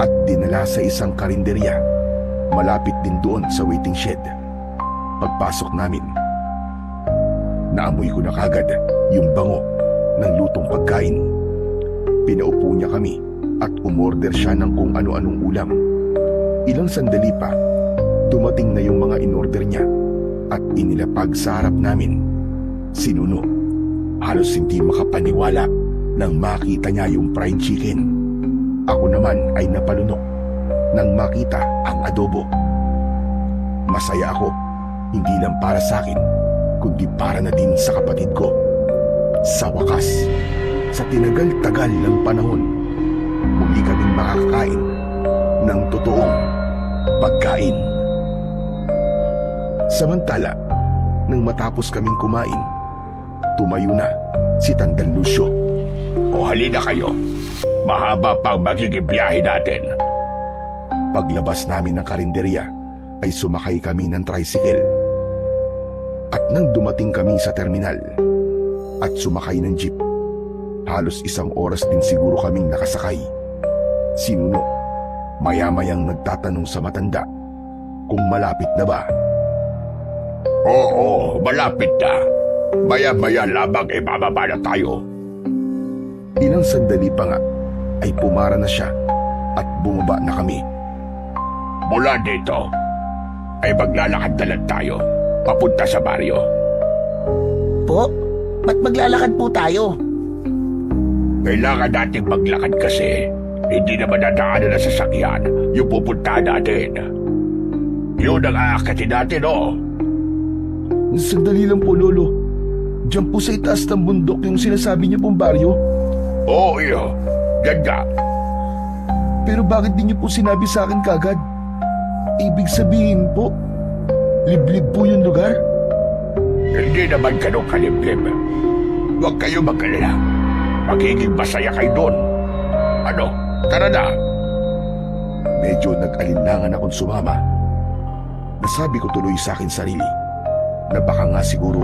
at dinala sa isang karinderya malapit din doon sa waiting shed. Pagpasok namin, naamoy ko na kagad yung bango ng lutong pagkain. Pinaupo niya kami at umorder siya ng kung ano-anong ulam. Ilang sandali pa, dumating na yung mga inorder niya at inilapag sa harap namin. Si Nuno, halos hindi makapaniwala nang makita niya yung fried chicken. Ako naman ay napalunok nang makita ang adobo. Masaya ako, hindi lang para sa akin, kundi para na din sa kapatid ko. Sa wakas, sa tinagal-tagal ng panahon, muli kaming makakain ng totoong pagkain. Samantala, nang matapos kaming kumain, tumayo na si Tandang Lucio. O halina kayo. Mahaba pa ang magiging biyahe natin. Paglabas namin ng karinderya, ay sumakay kami ng tricycle. At nang dumating kami sa terminal at sumakay ng jeep, halos 1 oras din siguro kaming nakasakay. Si Nuno, maya-mayang nagtatanong sa matanda kung malapit na ba. Oo, malapit na. Maya-maya lamang ibababa na tayo. Ilang sandali pa nga ay pumara na siya at bumaba na kami. Mula dito, ay maglalakad na lang tayo papunta sa baryo. Po, ba't maglalakad po tayo? Kailangan nating maglakad kasi hindi naman nadaanan na sasakyan yung pupuntahan natin. Yun ang aakatin natin, oh. Sandali lang po, Lolo. Diyan po sa itaas ng bundok yung sinasabi niyo pong baryo. Oo, iyo. Ganda. Pero bakit di niyo po sinabi sa akin kagad? Ibig sabihin po, liblib po yung lugar? Hindi naman ganun kaliblib. Huwag kayo mag-alala. Magiging masaya kayo doon. Ano? Tara na. Medyo nag-alinlangan akong sumama. Nasabi ko tuloy sa akin sarili na baka nga siguro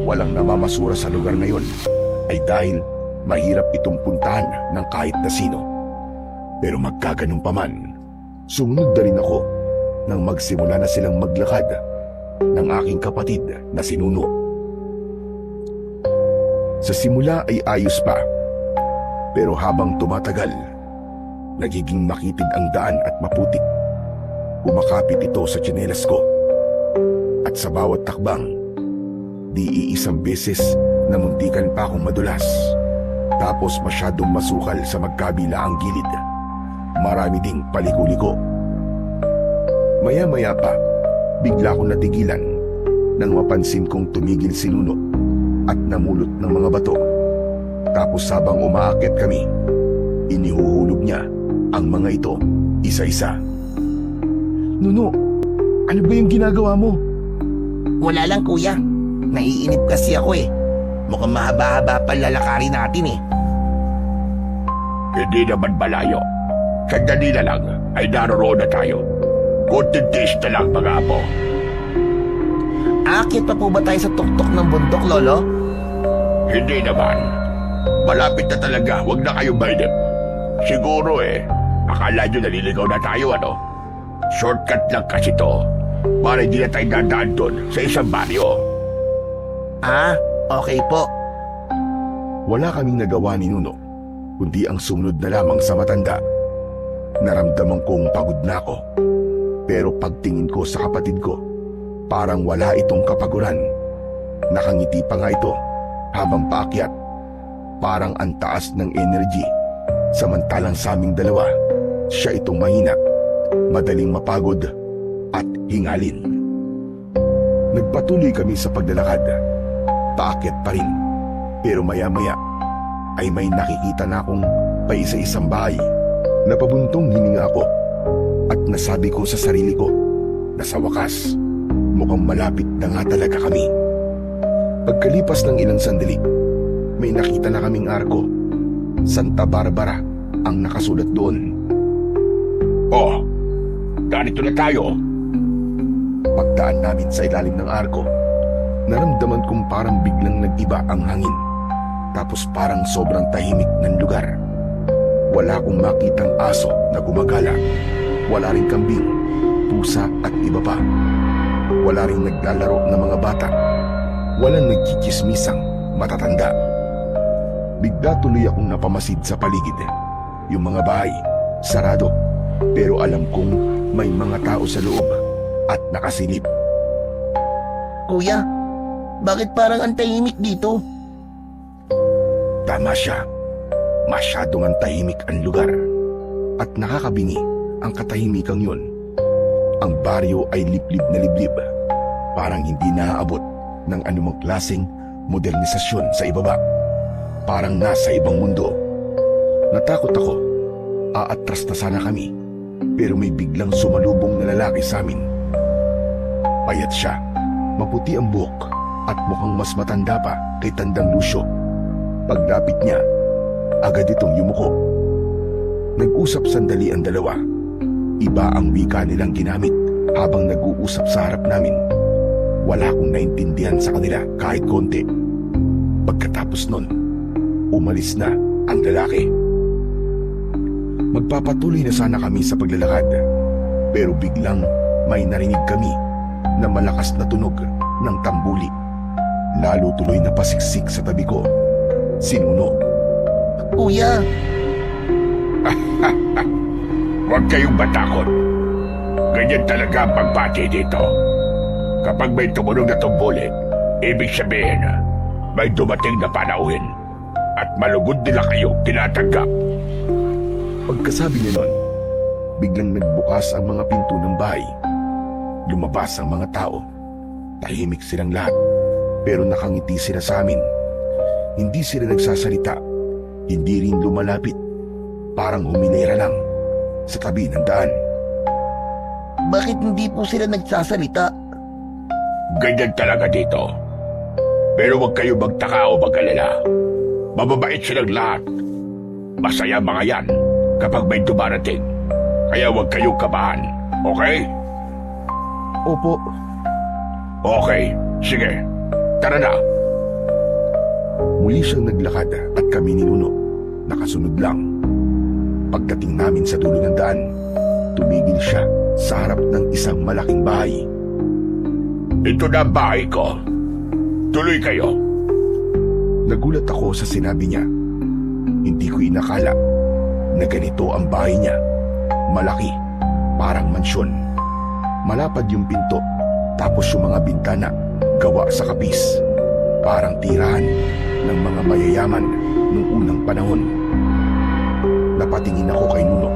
walang namamasura sa lugar na yon ay dahil mahirap itong puntahan ng kahit na sino. Pero magkaganon pa man, sumunod na rin ako nang magsimula na silang maglakad ng aking kapatid na si Nuno. Sa simula ay ayos pa, pero habang tumatagal, nagiging makitid ang daan at maputik. Umakapit ito sa tsinelas ko. At sa bawat takbang, di iisang beses na muntikan pa akong madulas. Tapos masyadong masukal sa magkabila ang gilid. Marami ding paliko-liko. Maya-maya pa, bigla akong natigilan nang mapansin kong tumigil si Nuno at namulot ng mga bato. Tapos habang umaakyat kami, inihuhulog niya ang mga ito isa-isa. Nuno, ano ba yung ginagawa mo? Wala lang kuya. Naiinip kasi ako eh. Mukhang mahaba-haba pa lalakarin natin eh. Hindi naman malayo. Sandali na lang ay naroon na tayo. Kunting tiis na lang, mga apo. Aakyat pa po ba tayo sa tuktok ng bundok, Lolo? Hindi naman. Malapit na talaga. Huwag na kayong mainip. Siguro akala nyo naliligaw na tayo, ano? Shortcut lang kasi to. Para hindi na tayo dadaan doon sa isang baryo. Ah, okay po. Wala kaming nagawa ni Nuno, kundi ang sumunod na lamang sa matanda. Naramdaman kong pagod na ako. Pero pagtingin ko sa kapatid ko, parang wala itong kapaguran. Nakangiti pa nga ito habang paakyat. Parang ang taas ng energy. Samantalang sa aming dalawa, siya itong mahina, madaling mapagod at hingalin. Nagpatuloy kami sa paglalakad. Paakyat pa rin. Pero maya-maya ay may nakikita na akong paisa-isang bahay. Napabuntong hininga ako at nasabi ko sa sarili ko na sa wakas, mukhang malapit na nga talaga kami. Pagkalipas ng ilang sandali, may nakita na kaming arko. Santa Barbara ang nakasulat doon. Oh, ganito na tayo. Pagdaan namin sa ilalim ng arko, naramdaman kong parang biglang nag-iba ang hangin. Tapos parang sobrang tahimik ng lugar. Wala akong makitang aso na gumagala. Wala rin kambing, pusa at iba pa. Wala rin naglalaro ng mga bata. Walang nagchichismisang matatanda. Bigla tuloy akong napamasid sa paligid. Yung mga bahay, sarado. Pero alam kong may mga tao sa loob at nakasilip. Kuya, bakit parang ang tahimik dito? Tama siya. Masyadong ang tahimik ang lugar. At nakakabingi ang katahimikang yun. Ang baryo ay liblib na liblib. Parang hindi naaabot ng anumang klaseng modernisasyon sa ibaba. Parang nasa ibang mundo. Natakot ako. Aatras na sana kami. Pero may biglang sumalubong na lalaki sa amin. Payat siya. Maputi ang buhok at mukhang mas matanda pa kay Tandang Lucio. Paglapit niya, agad itong yumuko. Nag-usap sandali ang dalawa. Iba ang wika nilang ginamit habang nag-uusap sa harap namin. Wala akong naintindihan sa kanila kahit konti. Pagkatapos nun, umalis na ang lalaki. Magpapatuloy na sana kami sa paglalakad. Pero biglang may narinig kami na malakas na tunog ng tambuli. Lalo tuloy na pasiksik sa tabi ko. Si Nuno. Kuya, Huwag kayong matakot. Ganyan talaga ang pagbati dito. Kapag may tumunog na tumbulit, ibig sabihin, may dumating na panauhin. At malugod nila kayo tinatanggap. Pagkasabi niya nun, biglang nagbukas ang mga pinto ng bahay. Lumabas ang mga tao. Tahimik silang lahat. Pero nakangiti sila sa amin. Hindi sila nagsasalita, hindi rin lumalapit. Parang huminera lang sa tabi ng daan. Bakit hindi po sila nagsasalita? Ganyan talaga dito. Pero huwag kayo magtaka o mag-alala. Mababait silang lahat. Masaya mga yan kapag may dumarating. Kaya huwag kayong kabahan. Okay? Opo. Okay. Sige. Tara na. Muli siyang naglakad at kami ni Nuno nakasunod lang. Pagdating namin sa dulo ng daan, tumigil siya sa harap ng isang malaking bahay. Ito na ang bahay ko. Tuloy kayo. Nagulat ako sa sinabi niya. Hindi ko inakala na ganito ang bahay niya. Malaki, parang mansyon. Malapad yung pinto, tapos yung mga bintana gawa sa kapis. Parang tirahan ng mga mayayaman nung unang panahon. Napatingin ako kay Nuno.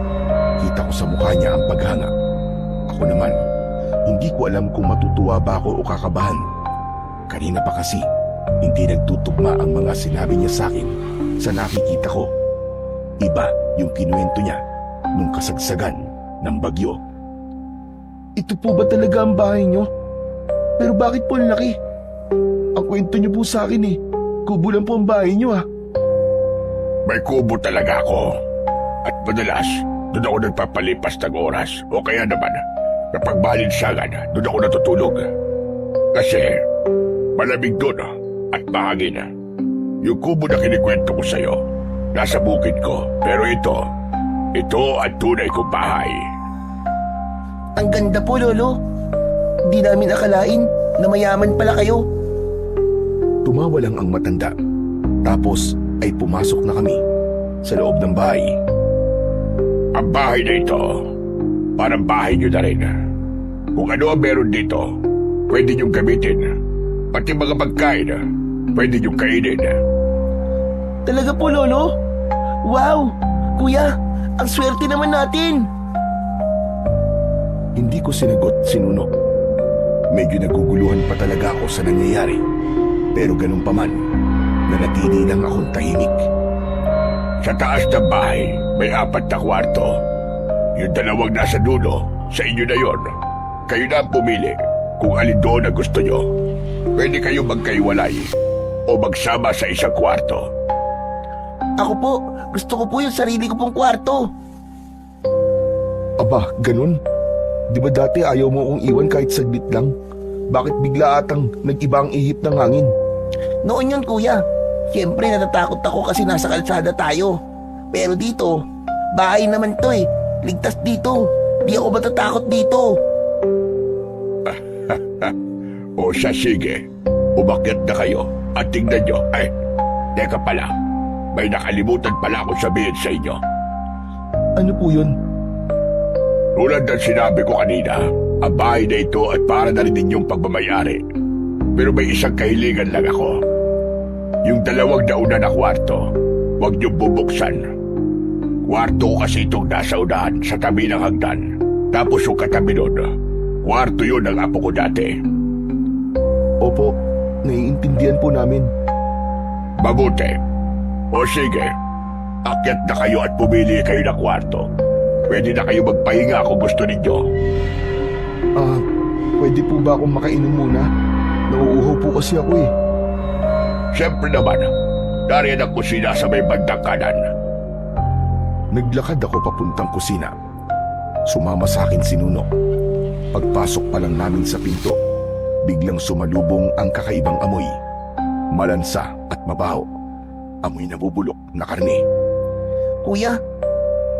Kita ko sa mukha niya ang paghanga. Ako naman, hindi ko alam kung matutuwa ba ako o kakabahan. Kanina pa kasi, hindi nagtutugma ang mga sinabi niya sa akin sa nakikita ko. Iba yung kinuwento niya nung kasagsagan ng bagyo. Ito po ba talaga ang bahay nyo? Pero bakit po ang laki? Ang kwento nyo po sa akin kubo lang po ang bahay nyo May kubo talaga ako. At madalas, doon ako nagpapalipas ng oras. O kaya naman, kapag malinsangan, doon ako natutulog. Kasi, malamig doon at mahangin. Yung kubo na kinikwento ko sa'yo, nasa bukid ko. Pero ito ang tunay kong bahay. Ang ganda po, Lolo. Di namin akalain na mayaman pala kayo. Tumawa lang ang matanda. Tapos ay pumasok na kami sa loob ng bahay. Ang bahay na ito, parang bahay nyo na rin. Kung ano ang meron dito, pwede nyong gamitin. Pati mga pagkain, pwede nyong kainin. Talaga po, Lolo? Wow! Kuya, ang swerte naman natin. Hindi ko sinagot si Nuno. Medyo naguguluhan pa talaga ako sa nangyayari. Pero ganun pa man, nanatili lang akong tahimik. Sa taas ng bahay, may 4 na kwarto. Yung 2 nasa dulo, sa inyo na yon. Kayo na ang pumili kung alin doon na gusto nyo. Pwede kayo magkaiwalay o magsama sa isang kwarto. Ako po, gusto ko po yung sarili ko pong kwarto. Aba, ganun? Di ba dati ayaw mo akong iwan kahit saglit lang? Bakit bigla atang nag-iba ang ihip ng hangin? Noon yun, kuya. Siyempre, natatakot ako kasi nasa kalsada tayo. Pero dito, bahay naman to Ligtas dito. Di ako matatakot dito. O siya, sige. Umakyat na kayo at tingnan nyo. Ay, teka pala. May nakalimutan pala akong sabihin sa inyo. Ano po yun? Tulad ng sinabi ko kanina, ang bahay na ito ay para na rin ninyong pagmamayari. Pero may isang kahilingan lang ako. Yung 2 nauna na kwarto, huwag niyong bubuksan. Kwarto ko kasi itong nasa unahan sa tabi ng hagdan. Tapos yung katabi nun, kwarto yun ng apo ko dati. Opo, naiintindihan po namin. Mabuti. O sige, akyat na kayo at pumili kayo ng kwarto. Pwede na kayo magpahinga kung gusto ninyo. Pwede po ba akong makainom muna? Nauuhaw po kasi ako Siyempre naman, nariyan ang kusina sa may bandang kanan. Naglakad ako papuntang kusina. Sumama sa akin si Nuno. Pagpasok pa lang namin sa pinto, biglang sumalubong ang kakaibang amoy. Malansa at mabaho. Amoy nabubulok na karne. Kuya,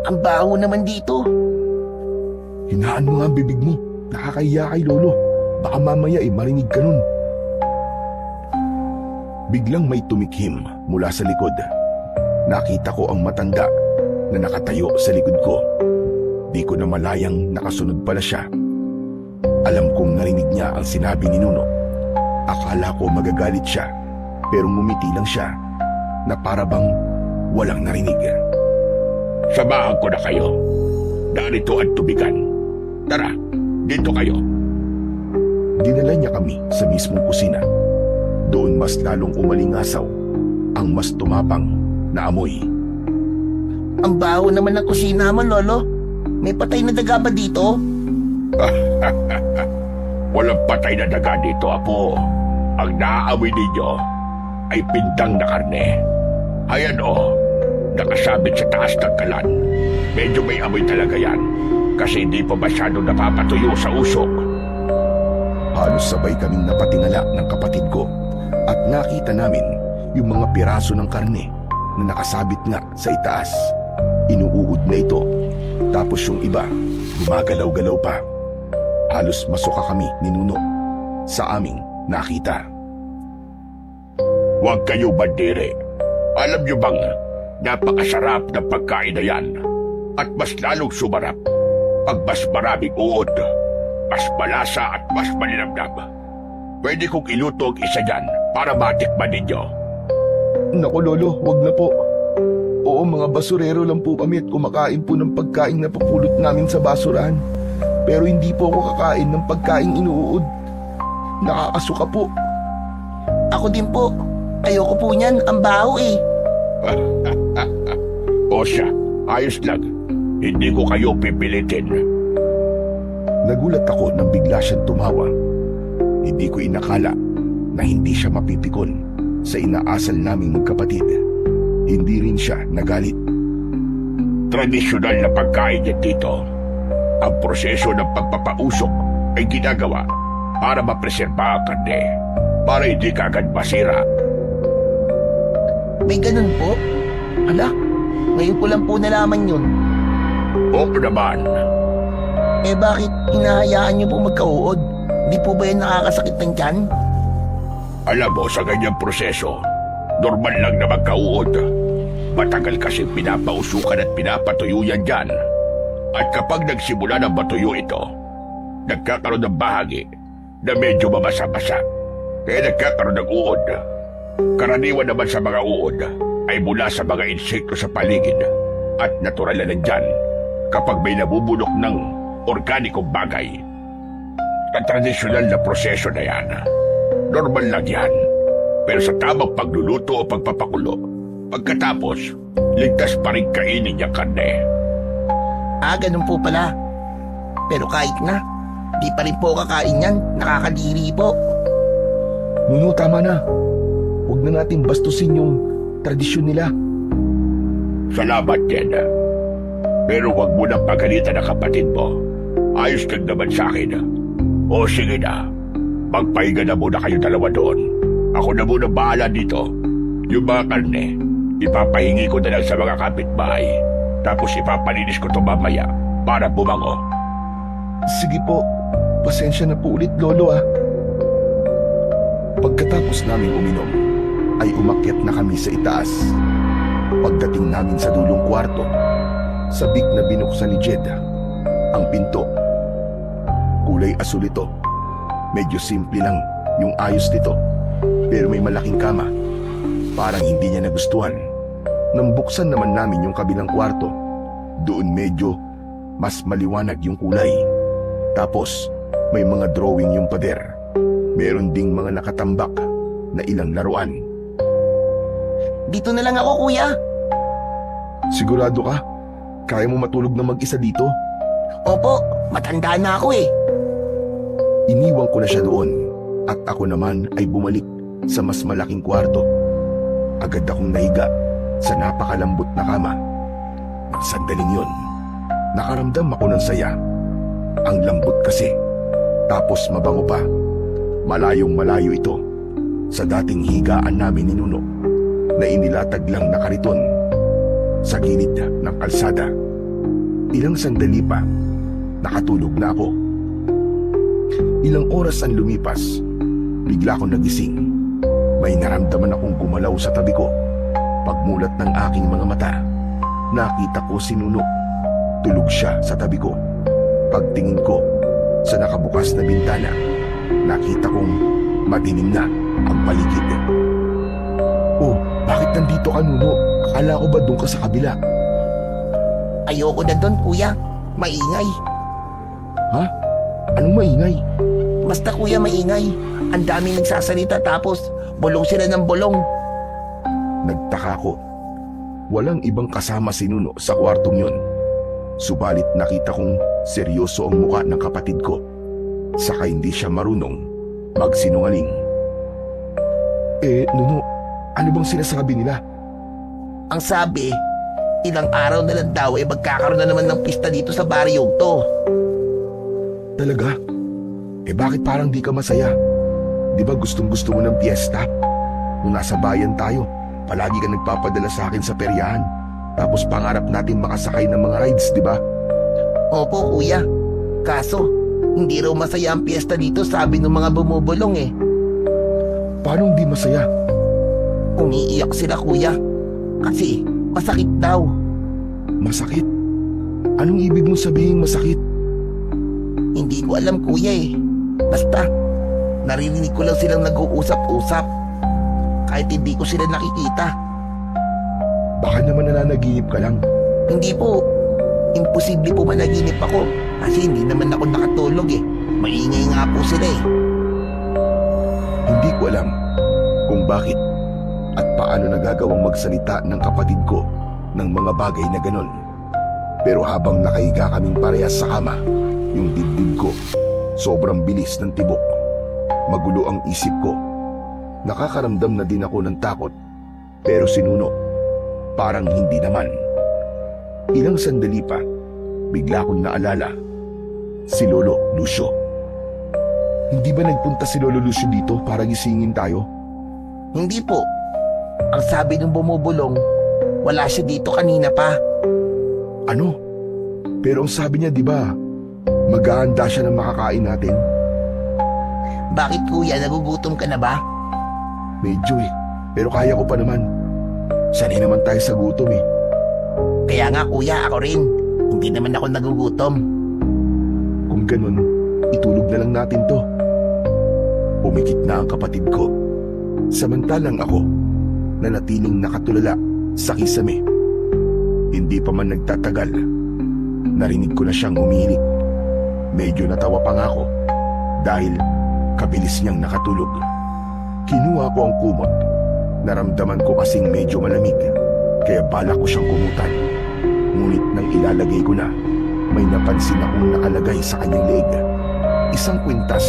ang baho naman dito. Hinaan mo nga ang bibig mo. Nakakahiya kay Lolo. Baka mamaya marinig ka nun. Biglang may tumikhim mula sa likod. Nakita ko ang matanda na nakatayo sa likod ko. Di ko na malayang nakasunod pala siya. Alam kong narinig niya ang sinabi ni Nuno. Akala ko magagalit siya, pero ngumiti lang siya na para bang walang narinig. Samahan ko na kayo. Narito ang tubigan. Tara, dito kayo. Dinala niya kami sa mismong kusina. Doon mas lalong umalingasaw ang mas tumapang na amoy. Ang baho naman ng kusina mo, Lolo. May patay na daga ba dito? Walang patay na daga dito, Apo. Ang naaamoy ninyo ay pindang na karne. Ayan nakasabit sa taas ng kalan. Medyo may amoy talaga yan kasi hindi pa masyadong napapatuyo sa usok. Halos sabay kaming napatingala ng kapatid ko at nakita namin yung mga piraso ng karne na nakasabit nga sa itaas. Inuuod na ito, tapos yung iba gumagalaw-galaw pa. Halos masuka kami ni Nuno sa aming nakita. Huwag kayo bandire. Alam niyo bang napakasarap ng pagkain na yan at mas lalong sumarap pag mas maraming uod, mas malasa at mas malinamnam. Pwede kong iluto ang isa dyan para matikman ninyo. Naku Lolo, wag na po. Oo, mga basurero lang po kami at kumakain po ng pagkain na papulot namin sa basurahan. Pero hindi po ako kakain ng pagkain inuud. Nakakasuka po. Ako din po. Ayoko po niyan. Ang baho eh. O siya, ayos lang. Hindi ko kayo pipilitin. Nagulat ako nang bigla siyang tumawa. Hindi ko inakala na hindi siya mapipikon sa inaasal naming magkapatid. Hindi rin siya nagalit. Tradisyonal na pagkain niya dito. Ang proseso ng pagpapausok ay ginagawa para mapreserba ang karne, para hindi kagad masira. May ganun po? Hala, ngayon ko lang po nalaman yun. Oo naman. Eh bakit hinahayaan niyo po magkauod? Di po ba yan nakakasakit ng tiyan? Alam mo, sa ganyang proseso, normal lang na magkauod. Matagal kasi pinapausukan at pinapatuyo yan dyan. At kapag nagsimula ng matuyo ito, nagkakaroon ng bahagi na medyo mabasa-basa. Kaya nagkakaroon ng uod. Karaniwan naman sa mga uod ay mula sa mga insekto sa paligid at natural na nandyan kapag may nabubulok ng organikong bagay. Ang tradisyonal na proseso na yan, normal lang yan. Pero sa tamang pagluluto o pagpapakulo, pagkatapos, ligtas pa rin kainin niyang karne. Ah, ganun po pala. Pero kahit na, di pa rin po kakain yan. Nakakadiri po. Nuno, tama na. Huwag na natin bastusin yung tradisyon nila. Salamat din. Pero wag mo nang pagalitan ang kapatid mo. Ayos kang naman sa akin. O sige na, magpahinga na muna kayo dalawa doon. Ako na muna bahala dito. Yung mga karne, ipapahingi ko na lang sa mga kapitbahay. Tapos ipapalinis ko ito mamaya para bumango. Sige po, pasensya na po ulit Lolo ah. Pagkatapos naming uminom, ay umakyat na kami sa itaas. Pagdating namin sa dulong kwarto, sabik na binuksan ni Jed ang pinto. Kulay asul ito. Medyo simple lang yung ayos nito, pero may malaking kama. Parang hindi niya nagustuhan. Nang buksan naman namin yung kabilang kwarto, doon medyo mas maliwanag yung kulay. Tapos may mga drawing yung pader. Meron ding mga nakatambak na ilang laruan. Dito na lang ako, kuya. Sigurado ka? Kaya mo matulog na mag-isa dito? Opo, matanda na ako eh. Iniwan ko na siya doon at ako naman ay bumalik sa mas malaking kwarto. Agad akong nahiga sa napakalambot na kama. Nang sandaling yun, nakaramdam ako ng saya. Ang lambot kasi, tapos mabango pa. Malayong malayo ito sa dating higaan namin ni Nuno na inilatag lang na kariton sa gilid ng kalsada. Ilang sandali pa, nakatulog na ako. Ilang oras ang lumipas, bigla akong nagising. May naramdaman akong gumalaw sa tabi ko. Pagmulat ng aking mga mata, nakita ko si Nuno. Tulog siya sa tabi ko. Pagtingin ko sa nakabukas na bintana, nakita kong madilim na ang paligid. Oh, bakit nandito ka Nuno? Akala ko ba doon ka sa kabila? Ayoko na doon, kuya. Maingay. Ha? Anong maingay? Basta kuya, maingay. Ang daming nagsasalita tapos Bulong sila ng bulong. Nagtaka ko. Walang ibang kasama si Nuno sa kwartong yun. Subalit nakita kong seryoso ang muka ng kapatid ko. Saka hindi siya marunong magsinungaling. Nuno, ano bang sinasabi nila? Ang sabi, ilang araw na lang daw magkakaroon na naman ng pista dito sa baryong to. Talaga? Bakit parang di ka masaya? Di ba gustong gusto mo ng piyesta? Nung nasa bayan tayo, palagi ka nagpapadala sa akin sa peryahan. Tapos pangarap natin makasakay ng mga rides, di ba? Opo kuya, kaso hindi raw masaya ang piyesta dito sabi ng mga bumubulong eh. Paano hindi masaya? Umiiyak sila kuya, kasi masakit daw. Masakit? Anong ibig mong sabihin masakit? Hindi ko alam kuya eh. Basta, naririnig ko lang silang nag-uusap-usap. Kahit hindi ko sila nakikita. Baka naman nananaginip ka lang. Hindi po. Imposible po managinip ako. Kasi hindi naman ako nakatulog eh. Maingay nga po sila eh. Hindi ko alam kung bakit at paano nagagawang magsalita ng kapatid ko ng mga bagay na ganon. Pero habang nakahiga kaming parehas sa kama, yung dibdib ko, sobrang bilis ng tibok. Magulo ang isip ko. Nakakaramdam na din ako ng takot. Pero si Nuno, parang hindi naman. Ilang sandali pa, bigla kong naalala, si Lolo Lucio. Hindi ba nagpunta si Lolo Lucio dito para gisingin tayo? Hindi po. Ang sabi ng bumubulong, wala siya dito kanina pa. Ano? Pero ang sabi niya, di ba, maghahanda siya ng makakain natin? Bakit kuya, nagugutom ka na ba? Medyo pero kaya ko pa naman. Sanay naman tayo sa gutom eh. Kaya nga kuya, ako rin. Hindi naman ako nagugutom. Kung ganun, itulog na lang natin to. Pumikit na ang kapatid ko. Samantalang ako, nanatiling nakatulala sa kisame. Hindi pa man nagtatagal, narinig ko na siyang umihilik. Medyo natawa pa nga ako dahil kabilis niyang nakatulog. Kinuha ko ang kumot. Naramdaman ko kasing medyo malamig, kaya balak ko siyang kumutan. Ngunit nang ilalagay ko na, may napansin akong nakalagay sa kanyang leeg. Isang kwintas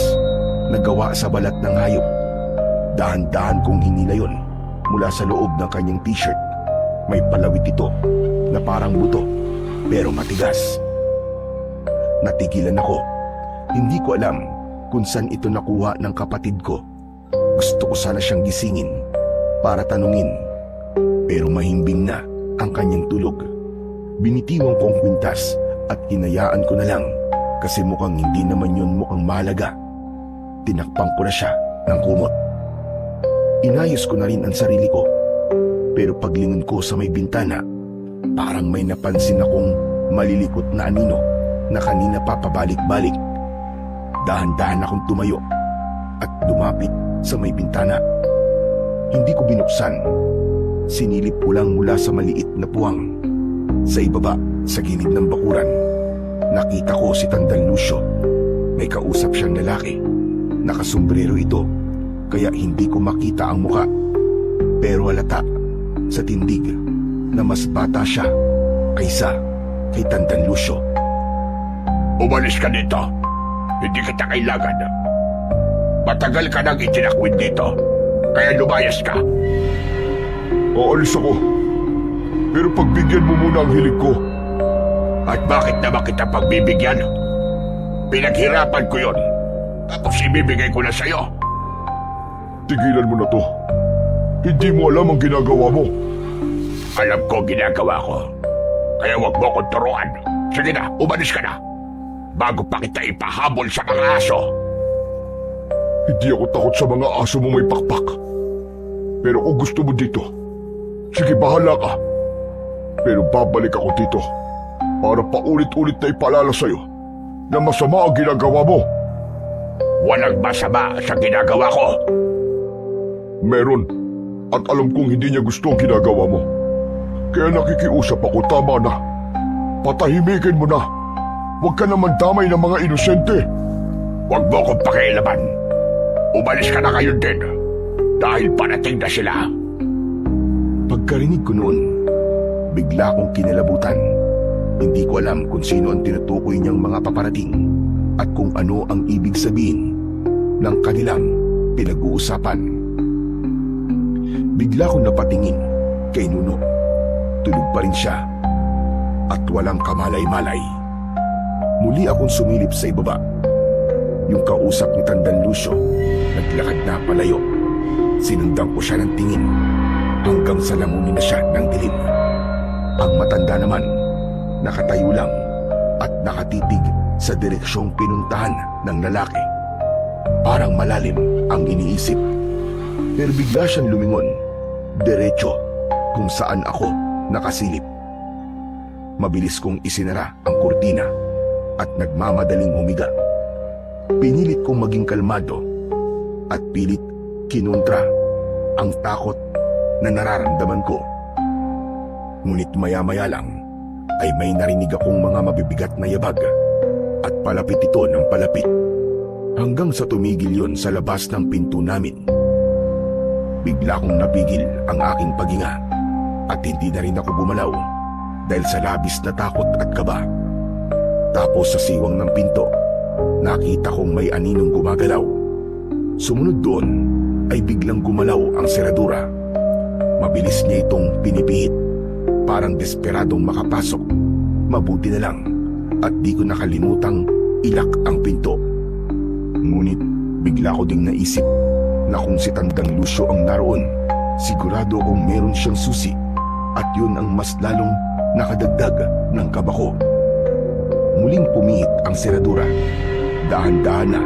na gawa sa balat ng hayop. Dahan-dahan kong hinila yon mula sa loob ng kanyang t-shirt. May palawit ito na parang buto, pero matigas. Natigilan ako. Hindi ko alam kung saan ito nakuha ng kapatid ko. Gusto ko sana siyang gisingin para tanungin, pero mahimbing na ang kanyang tulog. Binitiwan ko ang kwintas at hinayaan ko na lang kasi mukhang hindi naman yun mukhang mahalaga. Tinakpan ko na siya ng kumot. Inayos ko na rin ang sarili ko, pero paglingon ko sa may bintana, parang may napansin akong malilikot na anino na kanina pa pabalik-balik. Dahan-dahan akong tumayo at lumapit sa may bintana. Hindi ko binuksan. Sinilip ko lang mula sa maliit na puwang. Sa ibaba, sa gilid ng bakuran, nakita ko si Tandang Lucio. May kausap siyang lalaki. Nakasombrero ito, kaya hindi ko makita ang muka. Pero halata sa tindig na mas bata siya kaysa kay Tandang Lucio. Umalis ka dito. Hindi kita kailangan. Matagal ka nang itinakwid dito. Kaya lumayas ka. Aalis ako. Pero pagbigyan mo muna ang hilig ko. At bakit naman kita pagbibigyan? Pinaghirapan ko yon. Tapos ibibigay ko na sa'yo. Tigilan mo na to. Hindi mo alam ang ginagawa mo. Alam ko ang ginagawa ko. Kaya wag mo akong turuan. Sige na, umalis ka na. Bago pa kita ipahabol sa mga aso. Hindi ako takot sa mga aso mo may pakpak. Pero kung gusto mo dito, sige bahala ka. Pero babalik ako dito para paulit-ulit na ipaalala sa'yo na masama ang ginagawa mo. Walang masama sa ginagawa ko. Meron. At alam kong hindi niya gusto ang ginagawa mo. Kaya nakikiusap ako, tama na. Patahimikin mo na. Huwag ka naman damay ng mga inosente. Huwag mo akong pakialaman. Umalis ka na kayo din. dahil parating na sila. Pagkarinig ko noon, bigla akong kinalabutan. Hindi ko alam kung sino ang tinutukoy niyang mga paparating at kung ano ang ibig sabihin ng kanilang pinag-uusapan. Bigla akong napatingin kay Nuno. Tulog pa rin siya at walang kamalay-malay. Muli akong sumilip sa ibaba. Yung kausap ni Tandang Lucio naglakad na palayo. Sinundan ko siya ng tingin hanggang sa lamunin na siya ng dilim. Ang matanda naman nakatayo lang at nakatitig sa direksyong pinuntahan ng lalaki. Parang malalim ang iniisip. Pero bigla siyang lumingon diretso kung saan ako nakasilip. Mabilis kong isinara ang kurtina at nagmamadaling humiga. Pinilit kong maging kalmado at pilit kinontra ang takot na nararamdaman ko. Ngunit maya-maya lang ay may narinig akong mga mabibigat na yabag at palapit ito ng palapit hanggang sa tumigil yon sa labas ng pinto namin. Bigla kong napigil ang aking paghinga at hindi na rin ako gumalaw dahil sa labis na takot at kaba. Tapos sa siwang ng pinto, nakita kong may aninong gumagalaw. Sumunod doon ay biglang gumalaw ang seradura. Mabilis niya itong pinipihit, parang desperadong makapasok. Mabuti na lang at di ko nakalimutang ilak ang pinto. Ngunit bigla ko ding naisip na kung si Tandang Lucio ang naroon, sigurado kung meron siyang susi at yun ang mas lalong nakadagdag ng kaba ko. Muling pumihit ang seradura. Dahan-dahan na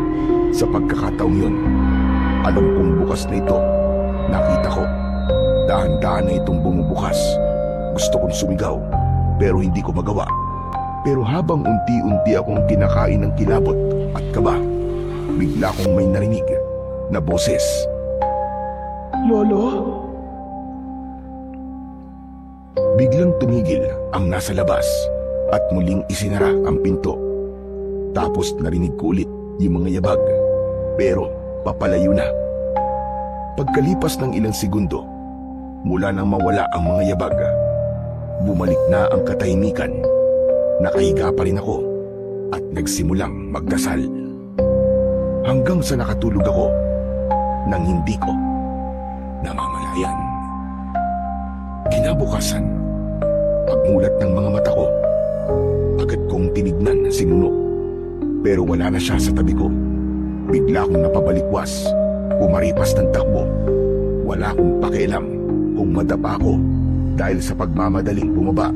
sa pagkakataong yun. Alam kong bukas na ito. Nakita ko. Dahan-dahan na itong bumubukas. Gusto kong sumigaw pero hindi ko magawa. Pero habang unti-unti akong kinakain ng kilabot at kaba, bigla kong may narinig na boses. Lolo? Biglang tumigil ang nasa labas at muling isinara ang pinto. Tapos narinig ko ulit yung mga yabag, pero papalayo na. Pagkalipas ng ilang segundo, mula nang mawala ang mga yabag, bumalik na ang katahimikan. Nakahiga pa rin ako at nagsimulang magdasal. Hanggang sa nakatulog ako nang hindi ko namamalayan. Kinabukasan, pagmulat ng mga mata ko, agad kong tinignan si Nuno. Pero wala na siya sa tabi ko. Bigla akong napabalikwas, umaripas ng takbo. Wala akong pakialam kung madapa ako dahil sa pagmamadaling bumaba.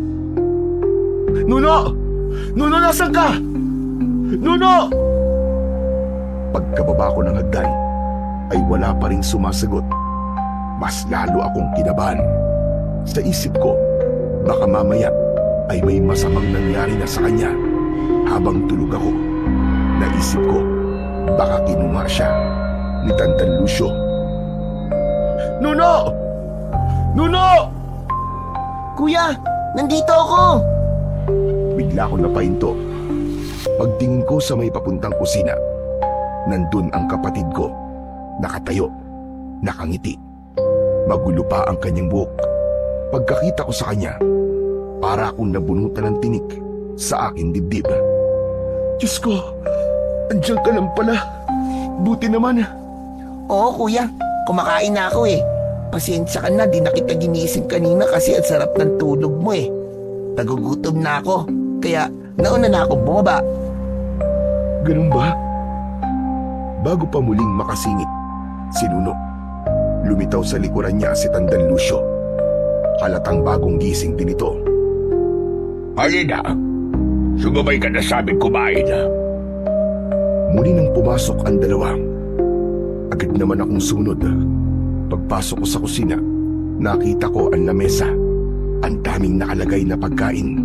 Nuno! Nuno, nasan ka? Nuno! Pagkababa ko ng hagdan, ay wala pa rin sumasagot. Mas lalo akong kinabahan. Sa isip ko, baka mamaya ay may masamang nangyari na sa kanya habang tulog ako. Naisip ko, baka kinuha siya ni Tandang Lucio. Nuno! Nuno! Kuya, nandito ako! Bigla akong napahinto. Pagtingin ko sa may papuntang kusina, nandun ang kapatid ko, nakatayo, nakangiti. Magulo pa ang kanyang buhok. Pagkakita ko sa kanya, para akong nabunutan ng tinik sa aking dibdib. Diyos ko, andiyan ka lang pala. Buti naman. Oo kuya, kumakain na ako eh. Pasensya ka na, di na kita ginising kanina kasi ang sarap ng tulog mo eh. Nagugutom na ako, kaya nauna na ako bumaba. Ganun ba? Bago pa muling makasingit, si Nuno, lumitaw sa likuran niya si Tandang Lucio. Halatang bagong gising din ito. Halina, sumabay ka na sa aming kumain. Muli nang pumasok ang dalawa. Agad naman akong sumunod. Pagpasok ko sa kusina, nakita ko ang lamesa. Ang daming nakalagay na pagkain.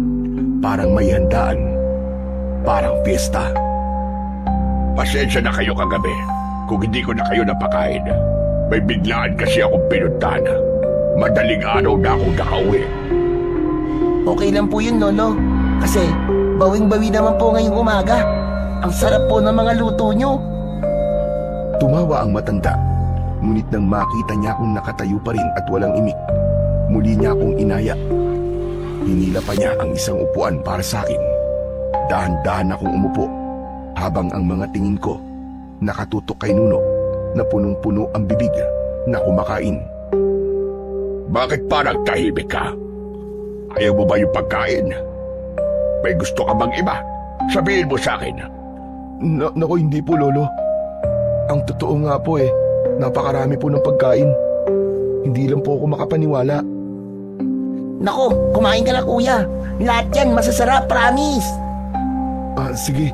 Parang may handaan. Parang piyesta. Pasensya na kayo kagabi kung hindi ko na kayo napakain. May biglaan kasi akong pinuntahan. Madaling araw na akong nakauwi. Okay lang po yun, Lolo. Kasi bawing-bawi naman po ngayong umaga. Ang sarap po ng mga luto nyo. Tumawa ang matanda. Ngunit nang makita niya akong nakatayo pa rin at walang imik, muli niya akong inaya. Hinila pa niya ang isang upuan para sa akin. Dahan-dahan akong umupo habang ang mga tingin ko nakatutok kay Nuno na punong-puno ang bibig na kumakain. Bakit pa nagtahimik ka? Ayaw mo ba yung pagkain? May gusto ka bang iba? Sabihin mo sa akin. Nako, hindi po, Lolo. Ang totoo nga po napakarami po ng pagkain. Hindi lang po ako makapaniwala. Nako, kumain ka na kuya. Lahat yan masasarap, promise. Sige.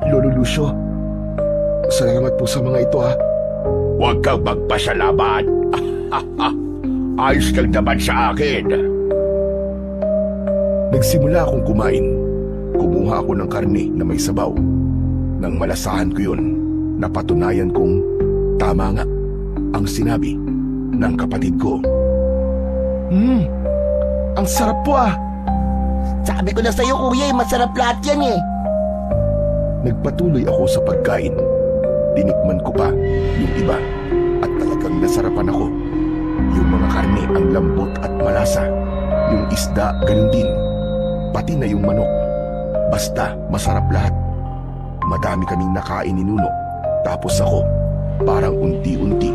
Lolo Lucio, salamat po sa mga ito ha. Huwag kang magpasalamat. Ayos lang naman sa akin. Nagsimula akong kumain. Kumuha ako ng karne na may sabaw. Nang malasahan ko yun, napatunayan kong tama nga ang sinabi ng kapatid ko. Ang sarap po Sabi ko na sa'yo kuya, masarap lahat yan Nagpatuloy ako sa pagkain. Tinikman ko pa yung iba at talagang nasarapan ako. Yung mga karne ang lambot at malasa. Yung isda ganun din. Pati na yung manok. Basta masarap lahat. Madami kaming nakain ni Nuno. Tapos ako, parang unti-unti,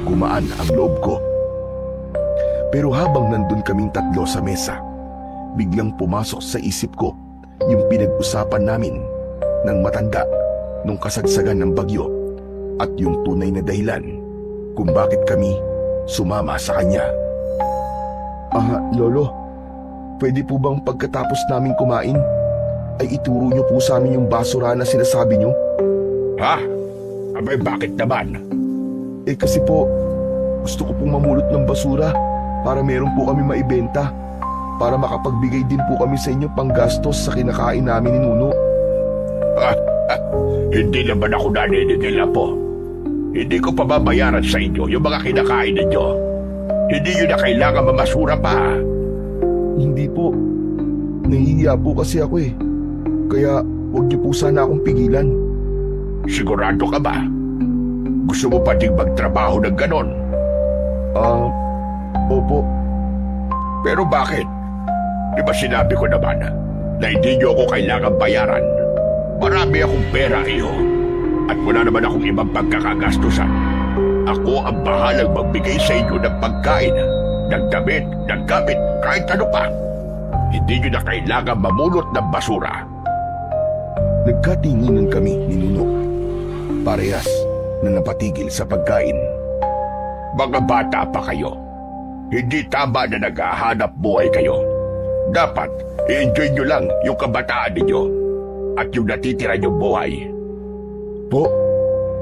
gumaan ang loob ko. Pero habang nandun kaming tatlo sa mesa, biglang pumasok sa isip ko yung pinag-usapan namin ng matanda nung kasagsagan ng bagyo at yung tunay na dahilan kung bakit kami sumama sa kanya. Lolo, pwede po bang pagkatapos namin kumain ay ituro niyo po sa amin yung basura na sinasabi niyo? Ha? Abay, bakit naman? Kasi po, gusto ko pong mamulot ng basura para meron po kami maibenta, para makapagbigay din po kami sa inyo panggastos sa kinakain namin ni Nuno. Hindi naman ako naninigil po. Hindi ko pa babayaran sa inyo yung mga kinakain ninyo. Hindi nyo na kailangan mamasura pa. Hindi po. Nahihiya po kasi ako Kaya huwag niyo po sana akong pigilan. Sigurado ka ba? Gusto mo pa ding magtrabaho ng ganon? Opo. Pero bakit? Di ba sinabi ko naman na hindi nyo ako kailangan bayaran? Marami akong pera, iho. At wala naman akong ibang pagkakagastusan. Ako ang bahalang magbigay sa inyo ng pagkain, ng damit, ng gamit, kahit ano pa. Hindi nyo na kailangan mamulot ng basura. Nagkatinginan kami ni Nuno. Parehas na napatigil sa pagkain. Mga bata pa kayo. Hindi tama na naghahanap buhay kayo. Dapat, i-enjoy nyo lang yung kabataan ninyo at yung natitira nyong buhay. Po?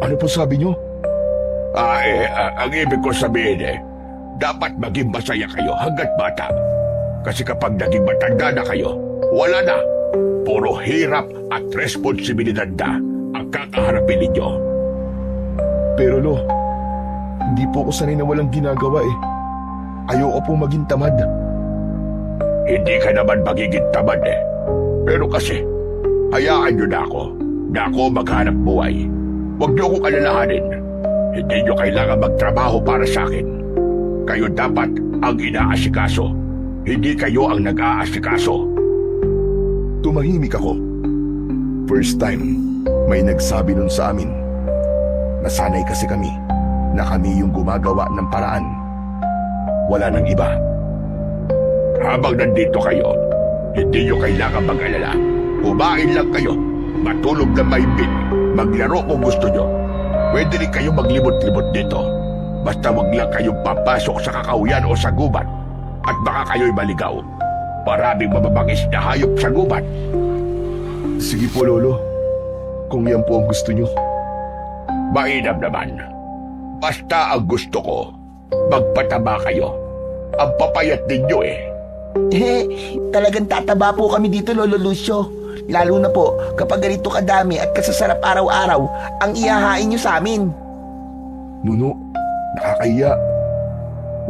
Ano po sabi niyo? Ang ibig ko sabihin dapat maging masaya kayo hanggat bata. Kasi kapag naging matanda na kayo, wala na. Puro hirap at responsibilidad na ang kakaharapin ninyo. Pero Lo, hindi po ako sanay na walang ginagawa Ayoko pong maging tamad. Hindi ka naman magiging tamad Pero kasi, hayaan nyo na ako maghanap buhay. Huwag nyo akong alalahanin. Hindi nyo kailangan magtrabaho para sa akin. Kayo dapat ang inaasikaso. Hindi kayo ang nag-aasikaso. Tumahimik ako. First time, may nagsabi nun sa amin. Nasanay kasi kami na kami yung gumagawa ng paraan. Wala nang iba. Habang nandito kayo, hindi nyo kailangan mag-alala. Kumain lang kayo, matulog na mahimbing, maglaro kung gusto nyo. Pwede rin kayo maglimot-limot dito. Basta wag lang kayong papasok sa kakauyan o sa gubat. At baka kayo'y maligaw. Maraming mababangis na hayop sa gubat. Sige po, Lolo. Kung yan po ang gusto niyo. Mainam naman. Basta ang gusto ko, magpataba kayo. Ang papayat ninyo Talagang tataba po kami dito, Lolo Lucio. Lalo na po kapag ganito kadami at kasasarap araw-araw ang ihahain niyo sa amin. Nuno, nakakahiya.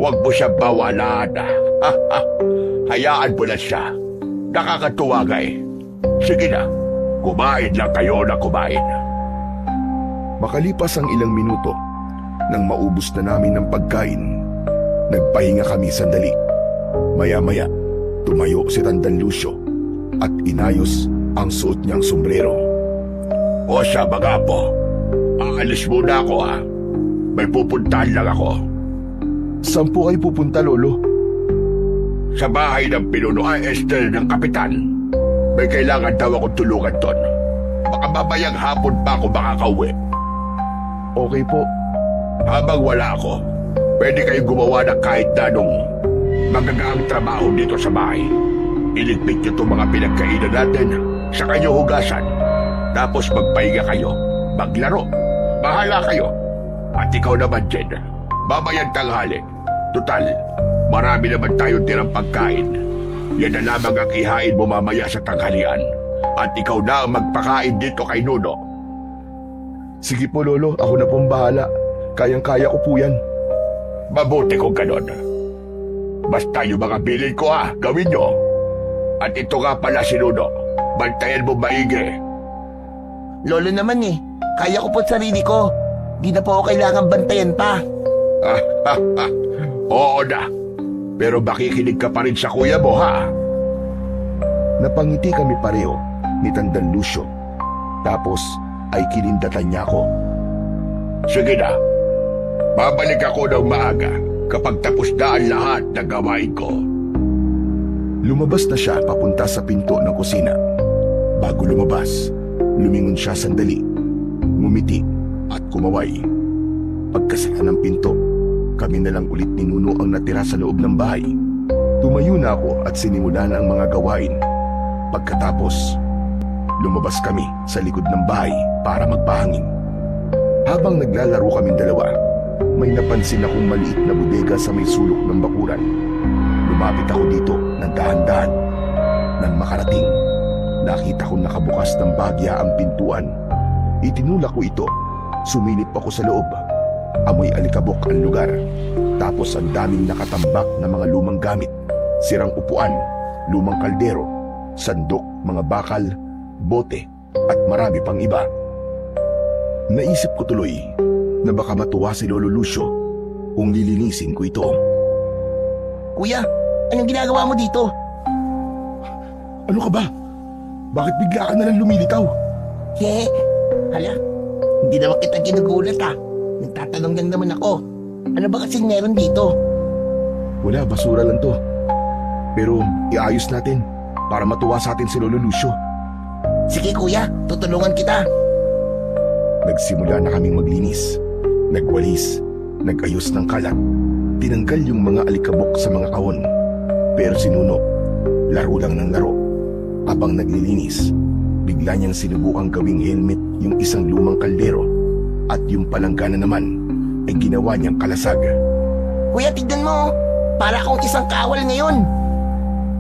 Huwag mo siya bawalan. Hayaan mo na siya. Nakakatuwa Sige na, kumain lang kayo na kumain. Makalipas ang ilang minuto, nang maubos na namin ng pagkain, nagpahinga kami sandali. Maya-maya, tumayo si Tandang Lucio at inayos ang suot niyang sombrero. O siya mga apo, aalis muna ako ha. May pupuntahan lang ako. Saan po kayo pupunta, Lolo? Sa bahay ng pinuno Esther ng kapitan. May kailangan daw akong tulungan ton. Baka mamayang hapon pa ako makakauwi. Okay po. Habang wala ako, pwede kayong gumawa ng kahit na anong magagaang trabaho dito sa bahay. Iligpit niyo itong mga pinagkainan natin, saka niyo hugasan. Tapos magpahinga kayo, maglaro. Bahala kayo. At ikaw naman, Jen, mamayang tanghali. Tutal, marami naman tayong tirang pagkain. Yan na lamang ang ihain mo mamaya sa tanghalian. At ikaw na ang magpakain dito kay Nuno. Sige po, Lolo. Ako na pong bahala. Kayang-kaya ko po yan. Mabuti kung ganon. Basta yung mga bilin ko gawin nyo. At ito nga pala si Nuno. Bantayan mo maigi. Lolo naman kaya ko po sarili ko. Di na po ako kailangan bantayan pa. Oo na. Pero makikinig ka pa rin sa kuya mo Napangiti kami pareho ni Tandang Lucio. Tapos ay kinindatan niya ako. Sige na. Babalik ako ng maaga kapag tapos na ang lahat ng gawain ko. Lumabas na siya papunta sa pinto ng kusina. Bago lumabas, lumingon siya sandali, ngumiti at kumaway. Pagkasara ng pinto, kami na lang ulit ni Nuno ang natira sa loob ng bahay. Tumayo na ako at sinimulan ang mga gawain. Pagkatapos, lumabas kami sa likod ng bahay para magpahangin. Habang naglalaro kaming dalawa, may napansin akong maliit na bodega sa may sulok ng bakuran. Lumapit ako dito ng dahan-dahan. Nang makarating, nakita kong nakabukas ng bagya ang pintuan. Itinulak ko ito. Sumilip ako sa loob. Amoy alikabok ang lugar. Tapos ang daming nakatambak na mga lumang gamit. Sirang upuan, lumang kaldero, sandok, mga bakal, bote, at marami pang iba. Naisip ko tuloy na baka matuwa si Lolo Lucio kung lilinisin ko ito. Kuya, anong ginagawa mo dito? Ano ka ba? Bakit bigla ka na lang lumilitaw? Hala, hindi naman kita ginugulat Nagtatanong lang naman ako. Ano ba kasing meron dito? Wala, basura lang to. Pero iayos natin para matuwa sa atin si Lolo Lucio. Sige kuya, tutulungan kita. Nagsimula na kaming maglinis, nagwalis, nagayos ng kalat, tinanggal yung mga alikabok sa mga kahon. Pero si Nuno, laro lang ng laro. Habang naglilinis, bigla niyang sinubukang gawing helmet yung isang lumang kaldero at yung palanggana naman ay ginawa niyang kalasag. Kuya, tignan mo. Para akong isang kawal ngayon.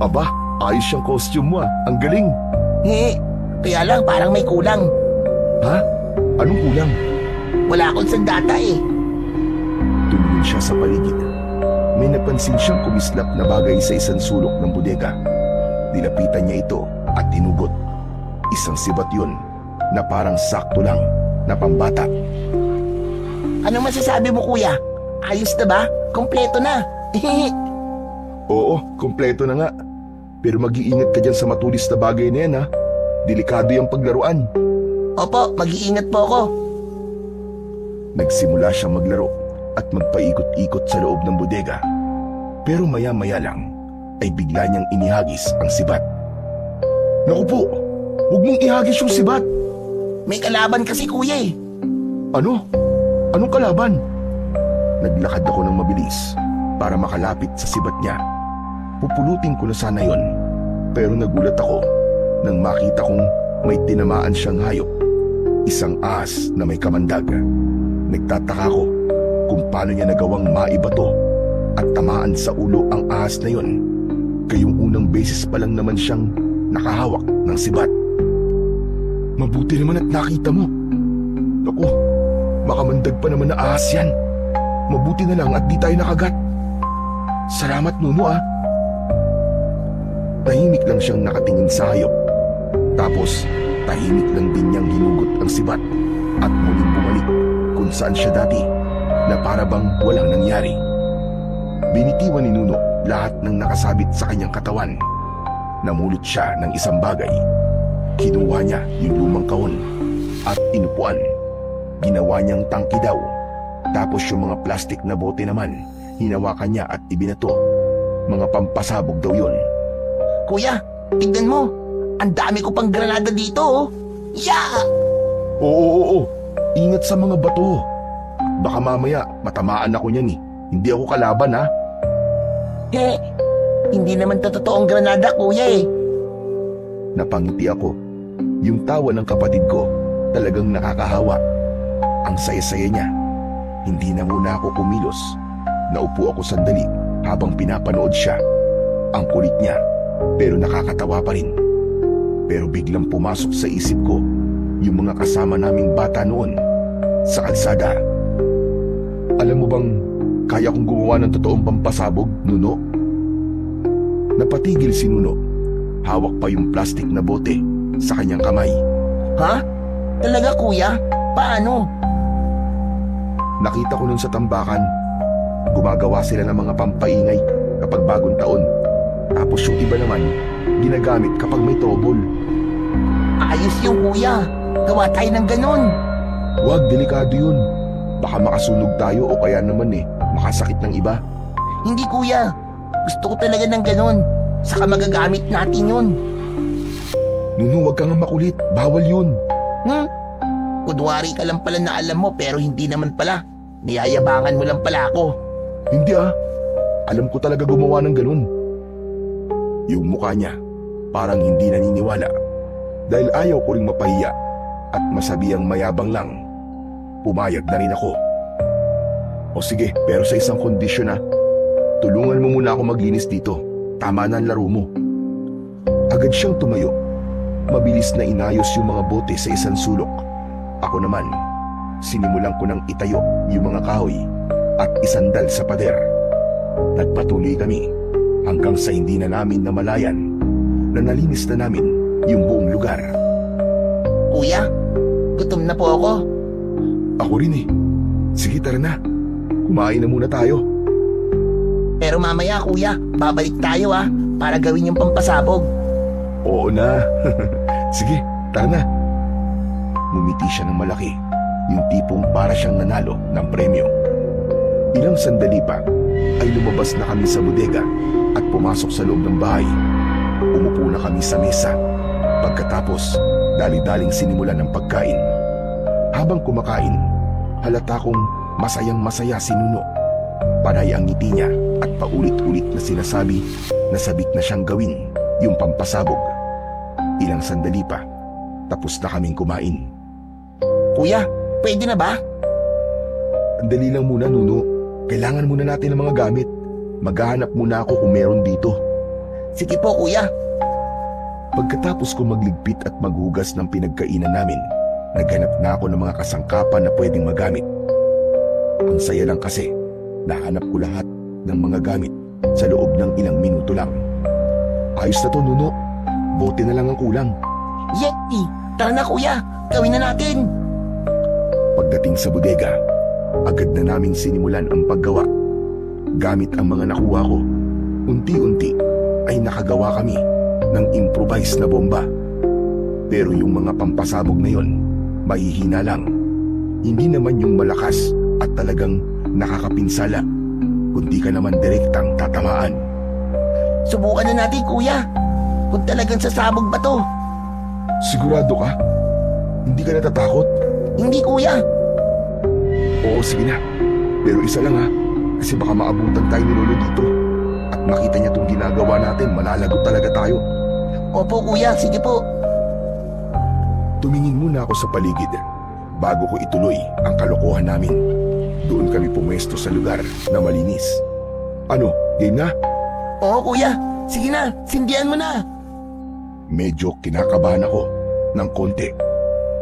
Aba, ayos yung costume mo Ang galing. Kaya lang parang may kulang. Ha? Anong kulang? Wala akong sandata Tumingin siya sa paligid. May napansin siyang kumislap na bagay sa isang sulok ng bodega. Dilapitan niya ito at tinugot. Isang sibat yun na parang sakto lang na pambata. Ano masasabi mo kuya? Ayos na ba? Kompleto na. Oo, kompleto na nga. Pero mag-iingat ka dyan sa matulis na bagay na yan Delikado yung paglaruan. Opo, mag-iingat po ako. Nagsimula siyang maglaro at magpaikot-ikot sa loob ng bodega. Pero maya-maya lang ay bigla niyang inihagis ang sibat. Naku po, huwag mong ihagis yung sibat. May kalaban kasi kuya Ano? Anong kalaban? Naglakad ako ng mabilis para makalapit sa sibat niya. Pupulutin ko na sana yon. Pero nagulat ako nang makita kong may tinamaan siyang hayop. Isang ahas na may kamandag. Nagtataka ko kung paano niya nagawang maibato at tamaan sa ulo ang ahas na yon. Kayong unang beses pa lang naman siyang nakahawak ng sibat. Mabuti naman at nakita mo. Naku, makamandag pa naman na ahas yan. Mabuti na lang at di tayo nakagat. Salamat, Nuno Tahimik lang siyang nakatingin sa hayop. Tapos tahimik lang din niyang hinugot ang sibat. at muling bumalik kung saan siya dati na para bang walang nangyari. Binitiwan ni Nuno lahat ng nakasabit sa kanyang katawan. Namulot siya ng isang bagay. Kinuha niya yung lumang kahon at inupuan. Ginawa niyang tangki daw. Tapos yung mga plastik na bote naman, hinawakan niya at ibinato. Mga pampasabog daw yun. Kuya, tignan mo. Ang dami ko pang granada dito, oh. Yeah! Oo. Ingat sa mga bato. Baka mamaya matamaan ako niyan eh. Hindi ako kalaban ha. Hindi naman to totoong granada, kuya eh. Napangiti ako. Yung tawa ng kapatid ko talagang nakakahawa. Ang saya-saya niya. Hindi na muna ako kumilos. Naupo ako sandali habang pinapanood siya. Ang kulit niya pero nakakatawa pa rin. Pero biglang pumasok sa isip ko yung mga kasama naming bata noon sa kalsada. Alam mo bang kaya kong gumawa ng totoong pampasabog, Nuno? Napatigil si Nuno. Hawak pa yung plastik na bote sa kanyang kamay. Ha? Talaga, kuya? Paano? Nakita ko nun sa tambakan. Gumagawa sila ng mga pampaingay kapag bagong taon. Tapos yung iba naman, ginagamit kapag may trouble. Ayos yung kuya. Gawa tayo ng ganun. Huwag, delikado yun. Baka makasunog tayo o kaya naman makasakit ng iba. Hindi, kuya. Gusto ko talaga ng ganun. Saka magagamit natin yun. Nuno, huwag kang makulit. Bawal yun. Kunwari ka lang pala na alam mo pero hindi naman pala. Niyayabangan mo lang pala ako. Hindi Alam ko talaga gumawa ng ganun. Yung mukha niya, parang hindi naniniwala. Dahil ayaw ko ring mapahiya at masabihang mayabang lang. Pumayag na rin ako. O sige, pero sa isang kondisyon tulungan mo muna ako maglinis dito. Tama na ang laro mo. Agad siyang tumayo. Mabilis na inayos yung mga bote sa isang sulok. Ako naman, sinimulan ko ng itayo yung mga kahoy at isandal sa pader. Nagpatuloy kami hanggang sa hindi na namin namalayan na nalinis na namin yung buong lugar. Kuya, gutom na po ako. Ako rin Sige, tara na. Kumain na muna tayo. Pero mamaya, kuya, babalik tayo para gawin yung pampasabog. Oo na. Sige, tara na. Ngumiti siya ng malaki, yung tipong para siyang nanalo ng premyo. Ilang sandali pa ay lumabas na kami sa bodega at pumasok sa loob ng bahay. Umupo na kami sa mesa. Pagkatapos, dali-daling sinimulan ng pagkain. Habang kumakain, halata kong masayang masaya si Nuno. Panay ang ngiti niya at paulit-ulit na sinasabi na sabik na siyang gawin yung pampasabog. Ilang sandali pa, tapos na kaming kumain. Kuya, pwede na ba? Andali lang muna, Nuno. Kailangan muna natin ng mga gamit. Maghahanap muna ako kung meron dito. Sige po, kuya. Pagkatapos ko magligpit at maghugas ng pinagkainan namin, naghanap na ako ng mga kasangkapan na pwedeng magamit. Ang saya lang kasi, nahanap ko lahat ng mga gamit sa loob ng ilang minuto lang. Ayos na to, Nuno. Bote na lang ang kulang. Yay! Tara na, kuya. Gawin na natin. Pagdating sa bodega, agad na naming sinimulan ang paggawa. Gamit ang mga nakuha ko, unti-unti ay nakagawa kami ng improvised na bomba. Pero yung mga pampasabog na yon, mahihina lang. Hindi naman yung malakas at talagang nakakapinsala, kundi ka naman direktang tatamaan. Subukan na natin, kuya. Kung talagang sasabog ba to? Sigurado ka? Hindi ka natatakot? Hindi, kuya. Oo, sige na. Pero isa lang kasi baka maabutan tayo ni Lolo dito. At makita niya itong ginagawa natin, malalagot talaga tayo. Opo, kuya. Sige po. Tumingin muna ako sa paligid bago ko ituloy ang kalokohan namin. Doon kami pumwesto sa lugar na malinis. Ano, game na? Oo, kuya. Sige na. Sindihan mo na. Medyo kinakabahan ako ng konti.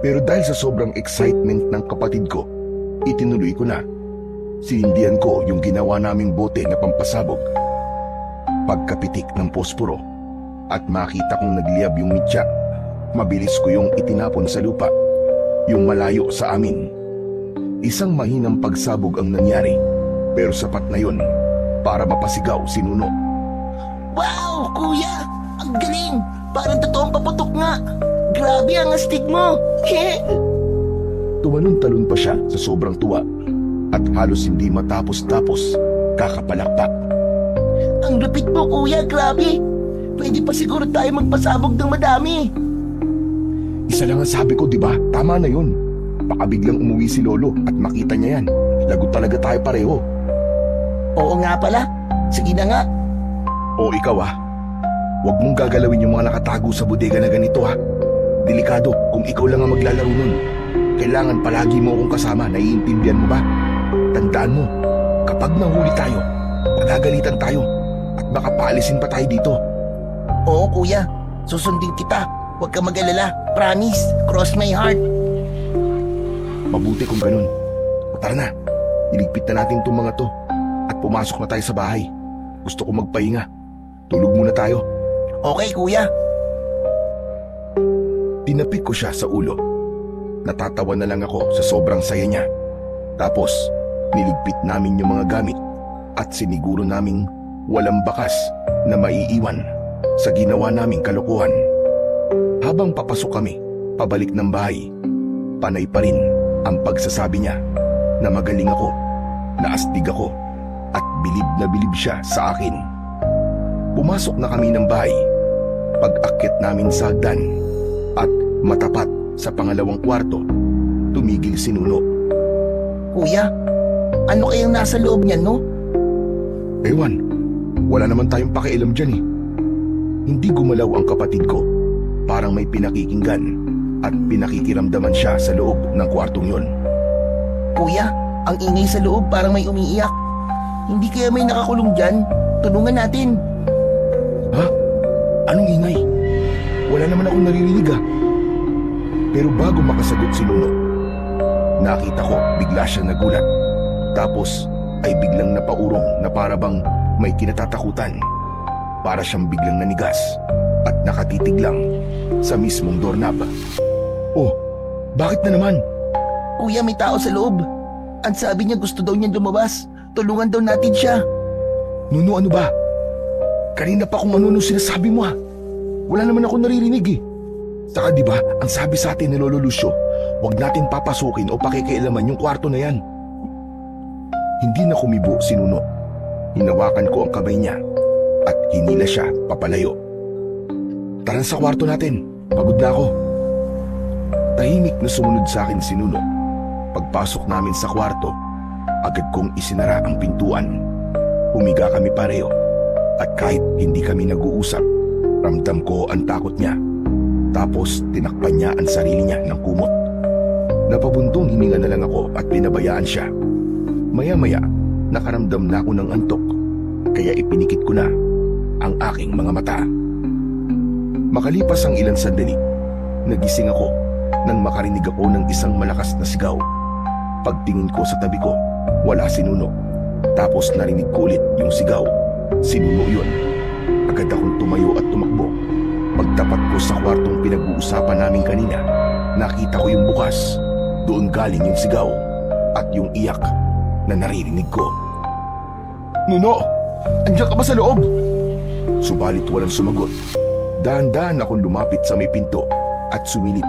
Pero dahil sa sobrang excitement ng kapatid ko, itinuloy ko na. Sinindihan ko yung ginawa naming bote na pampasabog. Pagkapitik ng posporo at makita kong nagliyab yung mitya, mabilis ko yung itinapon sa lupa. yung malayo sa amin. Isang mahinang pagsabog ang nangyari, pero sapat na yon para mapasigaw si Nuno. Wow, kuya! Ang galing! Parang totoong paputok nga! Grabe ang astig mo! Tumalon-talon pa siya sa sobrang tuwa at halos hindi matapos-tapos kakapalakpak. Ang lupit mo, kuya! Grabe! Pwede pa siguro tayo magpasabog ng madami! Isa lang ang sabi ko, di ba? Tama na yun. Baka biglang umuwi si Lolo at makita niya yan. Lagot talaga tayo pareho. Oo nga pala. Sige na nga. O ikaw huwag mong gagalawin yung mga nakatago sa bodega na ganito Delikado kung ikaw lang ang maglalaro nun. Kailangan palagi mo akong kasama, naiintindihan mo ba? Tandaan mo, kapag nahuli tayo, magagalitan tayo at baka paalisin pa tayo dito. Oo, kuya. Susundin kita. Huwag ka mag-alala. Promise. Cross my heart. Mabuti kung ganun. O tara na, iligpit na natin itong mga to at pumasok na tayo sa bahay. Gusto ko magpahinga. Tulog muna tayo. Okay, kuya. Tinapik ko siya sa ulo. Natatawa na lang ako sa sobrang saya niya. Tapos, niligpit namin yung mga gamit at siniguro naming walang bakas na maiiwan sa ginawa naming kalokohan. Habang papasok kami, pabalik ng bahay, panay pa rin ang pagsasabi niya na magaling ako, na astig ako, at bilib na bilib siya sa akin. Pumasok na kami ng bahay. Pag-akyat namin sa hagdan at matapat sa pangalawang kwarto, tumigil si Nuno. Kuya, ano kayang nasa loob niyan, no? Ewan, wala naman tayong pakialam dyan Hindi gumalaw ang kapatid ko. Parang may pinakikinggan at pinakikiramdaman siya sa loob ng kwartong yon. Kuya, ang ingay sa loob parang may umiiyak. Hindi kaya may nakakulong dyan? Tulungan natin. Ha? Anong ingay? Wala naman akong naririnig Pero bago makasagot si Nuno, nakita ko bigla siya nagulat. Tapos ay biglang napaurong na para bang may kinatatakutan. Para siyang biglang nanigas at nakatitig lang sa mismong doorknob. Oh, bakit na naman? Kuya, may tao sa loob. Ang sabi niya gusto daw niya lumabas. Tulungan daw natin siya. Nuno, ano ba? Kanina pa kung ano sinasabi mo Wala naman ako naririnig Saka di ba, ang sabi sa atin ni Lolo Lucio, huwag natin papasukin o pakikialaman yung kwarto na yan. Hindi na kumibo si Nuno. Hinawakan ko ang kamay niya at hinila siya papalayo. Tara sa kwarto natin, pagod na ako. Tahimik na sumunod sa akin si Nuno. Pagpasok namin sa kwarto, agad kong isinara ang pintuan. Humiga kami pareho at kahit hindi kami nag-uusap, ramdam ko ang takot niya. Tapos tinakpan niya ang sarili niya ng kumot. Napabuntong hininga na lang ako at pinabayaan siya. Maya-maya, nakaramdam na ako ng antok, kaya ipinikit ko na ang aking mga mata. Makalipas ang ilang sandali, nagising ako nang makarinig ako ng isang malakas na sigaw. Pagtingin ko sa tabi ko, wala si Nuno. Tapos narinig ko ulit yung sigaw. Si Nuno yun. Agad akong tumayo at tumakbo. Pagtapat ko sa kwartong pinag-uusapan namin kanina, nakita ko yung bukas. Doon galing yung sigaw at yung iyak na naririnig ko. Nuno, andiyan ka ba sa loob? Subalit walang sumagot. Dahan-dahan akong lumapit sa may pinto at sumilip.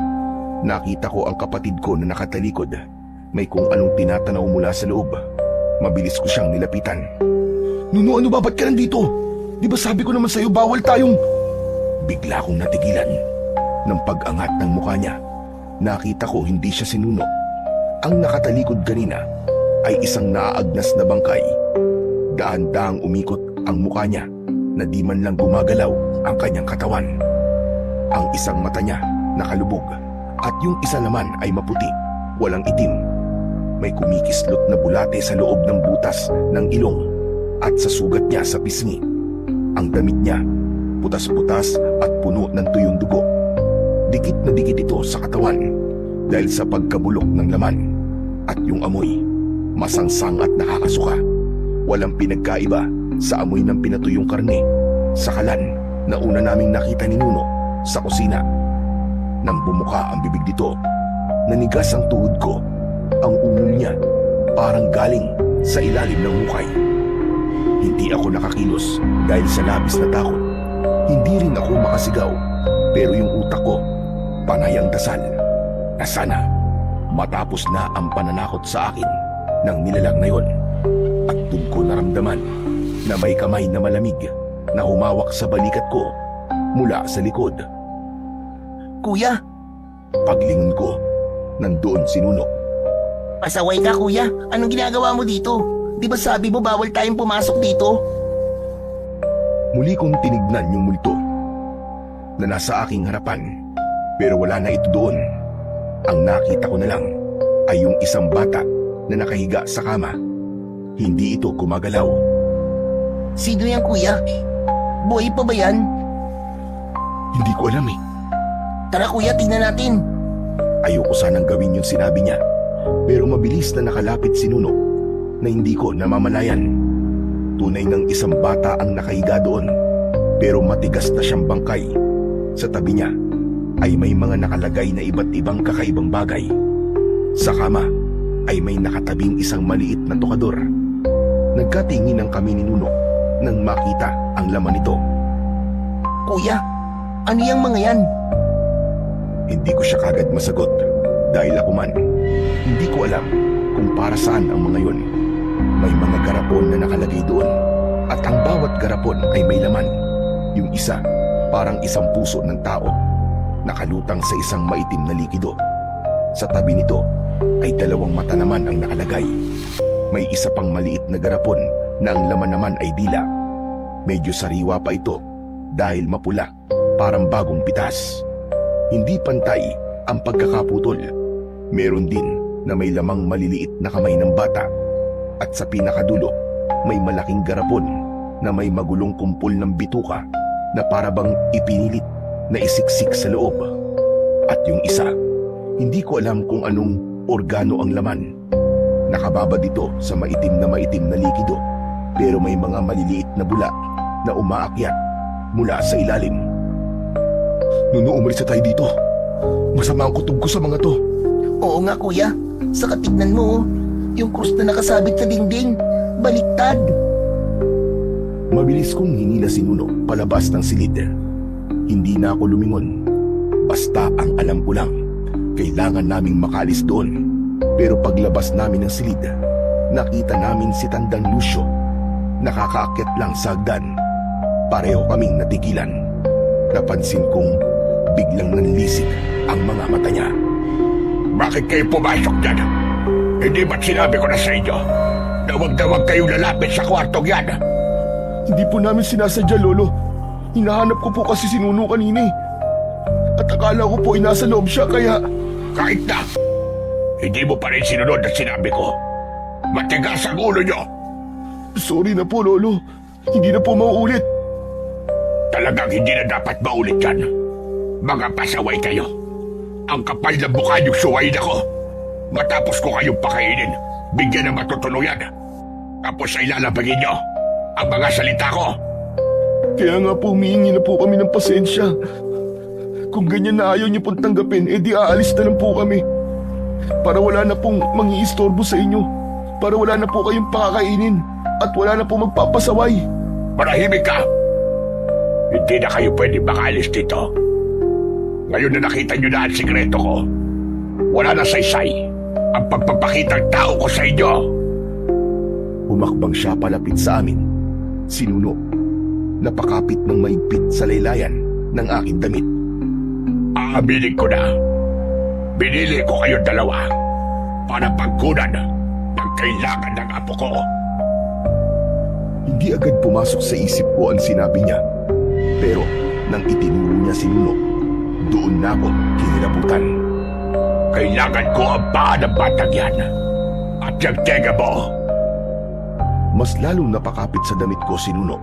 Nakita ko ang kapatid ko na nakatalikod. May kung anong tinatanaw mula sa loob. Mabilis ko siyang nilapitan. Nuno, ano ba? Ba't ka nandito? Di ba sabi ko naman sa'yo bawal tayong... Bigla akong natigilan. Nang pag-angat ng mukha niya, nakita ko hindi siya si Nuno. Ang nakatalikod kanina ay isang naaagnas na bangkay. Daan-daang umikot ang mukha niya na di man lang gumagalaw ang kanyang katawan. Ang isang mata niya nakalubog at yung isa naman ay maputi, walang itim. May kumikislot na bulate sa loob ng butas ng ilong at sa sugat niya sa pisngi. Ang damit niya, putas-putas at puno ng tuyong dugo. Dikit na dikit ito sa katawan dahil sa pagkabulok ng laman. At yung amoy, masangsang at nakakasuka. Walang pinagkaiba sa amoy ng pinatuyong karne sa kalan na una naming nakita ni Nuno sa kusina. Nang bumuka ang bibig nito, Nanigas ang tuhod ko. Ang ungol niya parang galing sa ilalim ng hukay. Hindi ako nakakilos dahil sa labis na takot. Hindi rin ako makasigaw, pero yung utak ko panay ang dasal na sana matapos na ang pananakot sa akin ng nilalang na yon. At doon ko naramdaman na may kamay na malamig na humawak sa balikat ko mula sa likod. Kuya, Paglingon ko, nandoon si Nuno. pasaway ka kuya. Anong ginagawa mo dito? Di ba sabi mo bawal tayong pumasok dito? Muli kong tinignan yung multo na nasa aking harapan, pero wala na ito doon. Ang nakita ko na lang ay yung isang bata na nakahiga sa kama. Hindi ito gumagalaw. Sino yan kuya? Buhay pa ba yan? Hindi ko alam eh. Tara kuya, tingnan natin. Ayoko sanang gawin yung sinabi niya, pero mabilis na nakalapit si Nuno na hindi ko namamalayan. Tunay ng isang bata ang nakahiga doon, pero matigas na siyang bangkay. Sa tabi niya ay may mga nakalagay na iba't ibang kakaibang bagay. Sa kama ay may nakatabing isang maliit na tokador. Nagkatinginan kami ni Nuno nang makita ang laman nito. Kuya, ano yung mga yan? Hindi ko siya kagad masagot dahil ako man, hindi ko alam kung para saan ang mga yun. May mga garapon na nakalagay doon at ang bawat garapon ay may laman. Yung isa, parang isang puso ng tao, nakalutang sa isang maitim na likido. Sa tabi nito ay dalawang mata naman ang nakalagay. May isa pang maliit na garapon na ang laman naman ay dila. Medyo sariwa pa ito dahil mapula, parang bagong pitas. Hindi pantay ang pagkakaputol. Meron din na may lamang maliliit na kamay ng bata. At sa pinakadulo, may malaking garapon na may magulong kumpol ng bituka na parabang ipinilit na isiksik sa loob. At yung isa, hindi ko alam kung anong organo ang laman. Nakababad ito sa maitim na likido, pero may mga maliliit na bula na umaakyat mula sa ilalim. Nuno, umalis na tayo dito. Masama ang kutob ko sa mga to. Oo nga kuya, saka tignan mo oh. Yung krus na nakasabit sa dingding, baliktad. Mabilis kong hinila si Nuno palabas ng silid. Hindi na ako lumingon. Basta ang alam ko lang, kailangan naming makaalis doon. Pero paglabas namin ng silid, nakita namin si Tandang Lucio. Nakakaakyat lang sa hagdan. Pareho kaming natigilan. Napansin kong biglang nanlisik ang mga mata niya. Bakit kayo pumasok dyan? Hindi ba't sinabi ko na sa inyo na huwag na huwag kayong lalapit sa kwartong yan? Hindi po namin sinasadya, Lolo. Hinahanap ko po kasi si Nuno kanina eh. At akala ko po ay nasa loob siya kaya... Kahit na, hindi mo pa rin sinunod at sinabi ko. Matigas ang ulo nyo. Sorry na po, Lolo. Hindi na po mauulit. Talagang hindi na dapat maulit yan. Mga pasaway kayo. Ang kapal na mukha niyong suwayin ako. Matapos ko kayong pakainin, bigyan ng matutuluyan. Tapos ay lalabagin niyo ang mga salita ko. Kaya nga po humihingi na po kami ng pasensya. Kung ganyan na ayaw niyo pong tanggapin, edi aalis na lang po kami. Para wala na pong mangiistorbo sa inyo. Para wala na po kayong pakakainin. At wala na po magpapasaway. Manahimik ka! Hindi na kayo pwede makaalis dito. Ngayon na nakita niyo na ang sikreto ko, wala na saysay ang pagpapakitang tao ko sa inyo. Humakbang siya palapit sa amin. Si Nuno, napakapit ng maigpit sa laylayan ng aking damit. Aaminin ko na, binili ko kayong dalawa para pagkunan ng kailangan ng apo ko. Hindi agad pumasok sa isip ko ang sinabi niya. Pero nang itinuro niya si Nuno, doon na ako kinilabutan. Kailangan ko ang paa ng batang yan at yung tega mo. Mas lalong napakapit sa damit ko si Nuno.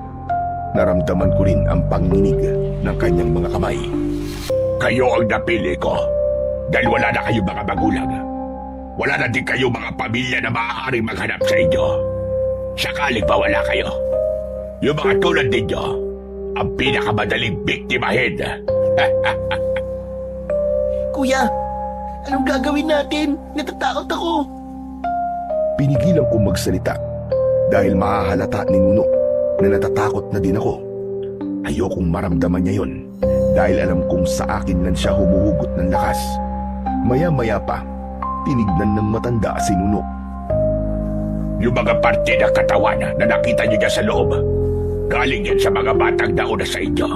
Naramdaman ko rin ang panginig ng kanyang mga kamay. Kayo ang napili ko dahil wala na kayo mga magulang. Wala na din kayo mga pamilya na maaaring maghanap sa inyo. Sakaling mawala kayo, yung mga tulad ninyo ang pinakamadaling biktimahin. Kuya, Anong gagawin natin? Natatakot ako. Pinigilan kong magsalita dahil mahahalata ni Nuno na natatakot na din ako. Ayokong maramdaman niya yon dahil alam kong sa akin lang siya humuhugot ng lakas. Maya-maya pa, tinignan ng matanda si Nuno. Yung mga parte ng katawan na nakita niyo dyan sa loob, galing yan sa mga batang nauna sa inyo.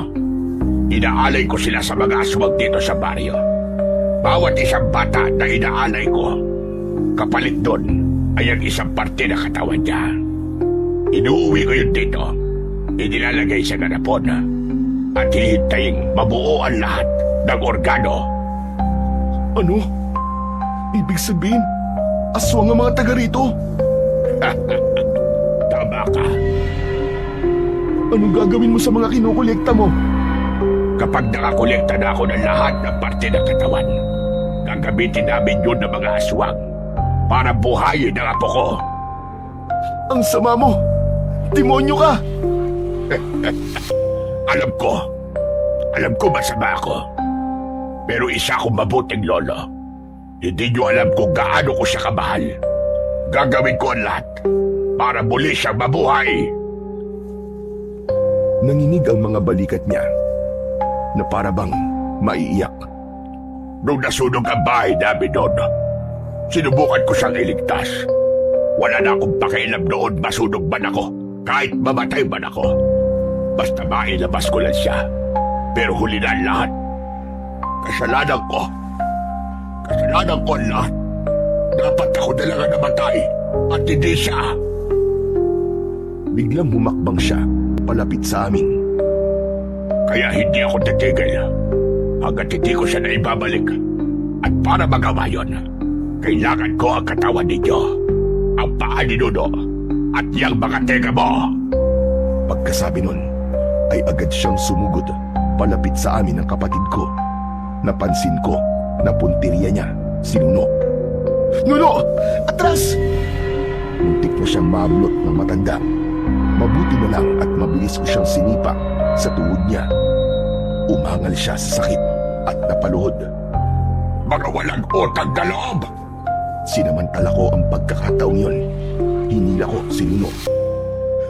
Inaalay ko sila sa mga aswang dito sa baryo. Bawat isang bata na inaalay ko, kapalit doon ay ang isang parte ng katawan niya. Inuuwi ko yun dito, inilalagay sa garapon, at hihintayin mabuo ang lahat ng organo. Ano? Ibig sabihin, aswang ang mga taga rito? Tama ka. Anong gagawin mo sa mga kinukolekta mo? Kapag nakakolekta na ako ng lahat ng parte ng katawan, gagamitin namin yun ng mga aswang para buhayin ang apo ko. Ang sama mo! Demonyo ka! Alam ko masama ako. Pero isa akong mabuting lolo. Hindi niyo alam kung gaano ko siya kamahal. Gagawin ko ang lahat para muli siyang mabuhay. Nanginig ang mga balikat niya na para bang maiiyak. Nung nasunog ang bahay namin doon, sinubukan ko siyang iligtas. Wala na akong pakialam noon masunog man ako, kahit mamatay man ako. Basta mailabas ko lang siya. Pero huli na ang lahat. Kasalanan ko ang lahat. Dapat ako na lang ang namatay at hindi siya. Biglang humakbang siya palapit sa amin. Kaya hindi ako titigil hanggat hindi ko siya na ibabalik. At para magawa yun, kailangan ko ang katawan ninyo, ang paa ni Nuno, at yung mga tega mo. Pagkasabi nun, ay agad siyang sumugod palapit sa amin ng kapatid ko. Napansin ko na punteriya niya si Nuno. Nuno! Atras! Muntik na siyang mablot ng matanda. Mabuti na lang at mabilis ko siyang sinipa sa tuhod niya. Umangal siya sa sakit at napaluhod. Mga walang utang na loob! Sinamantala ko ang pagkakataong yon. Hinila ko si Nuno.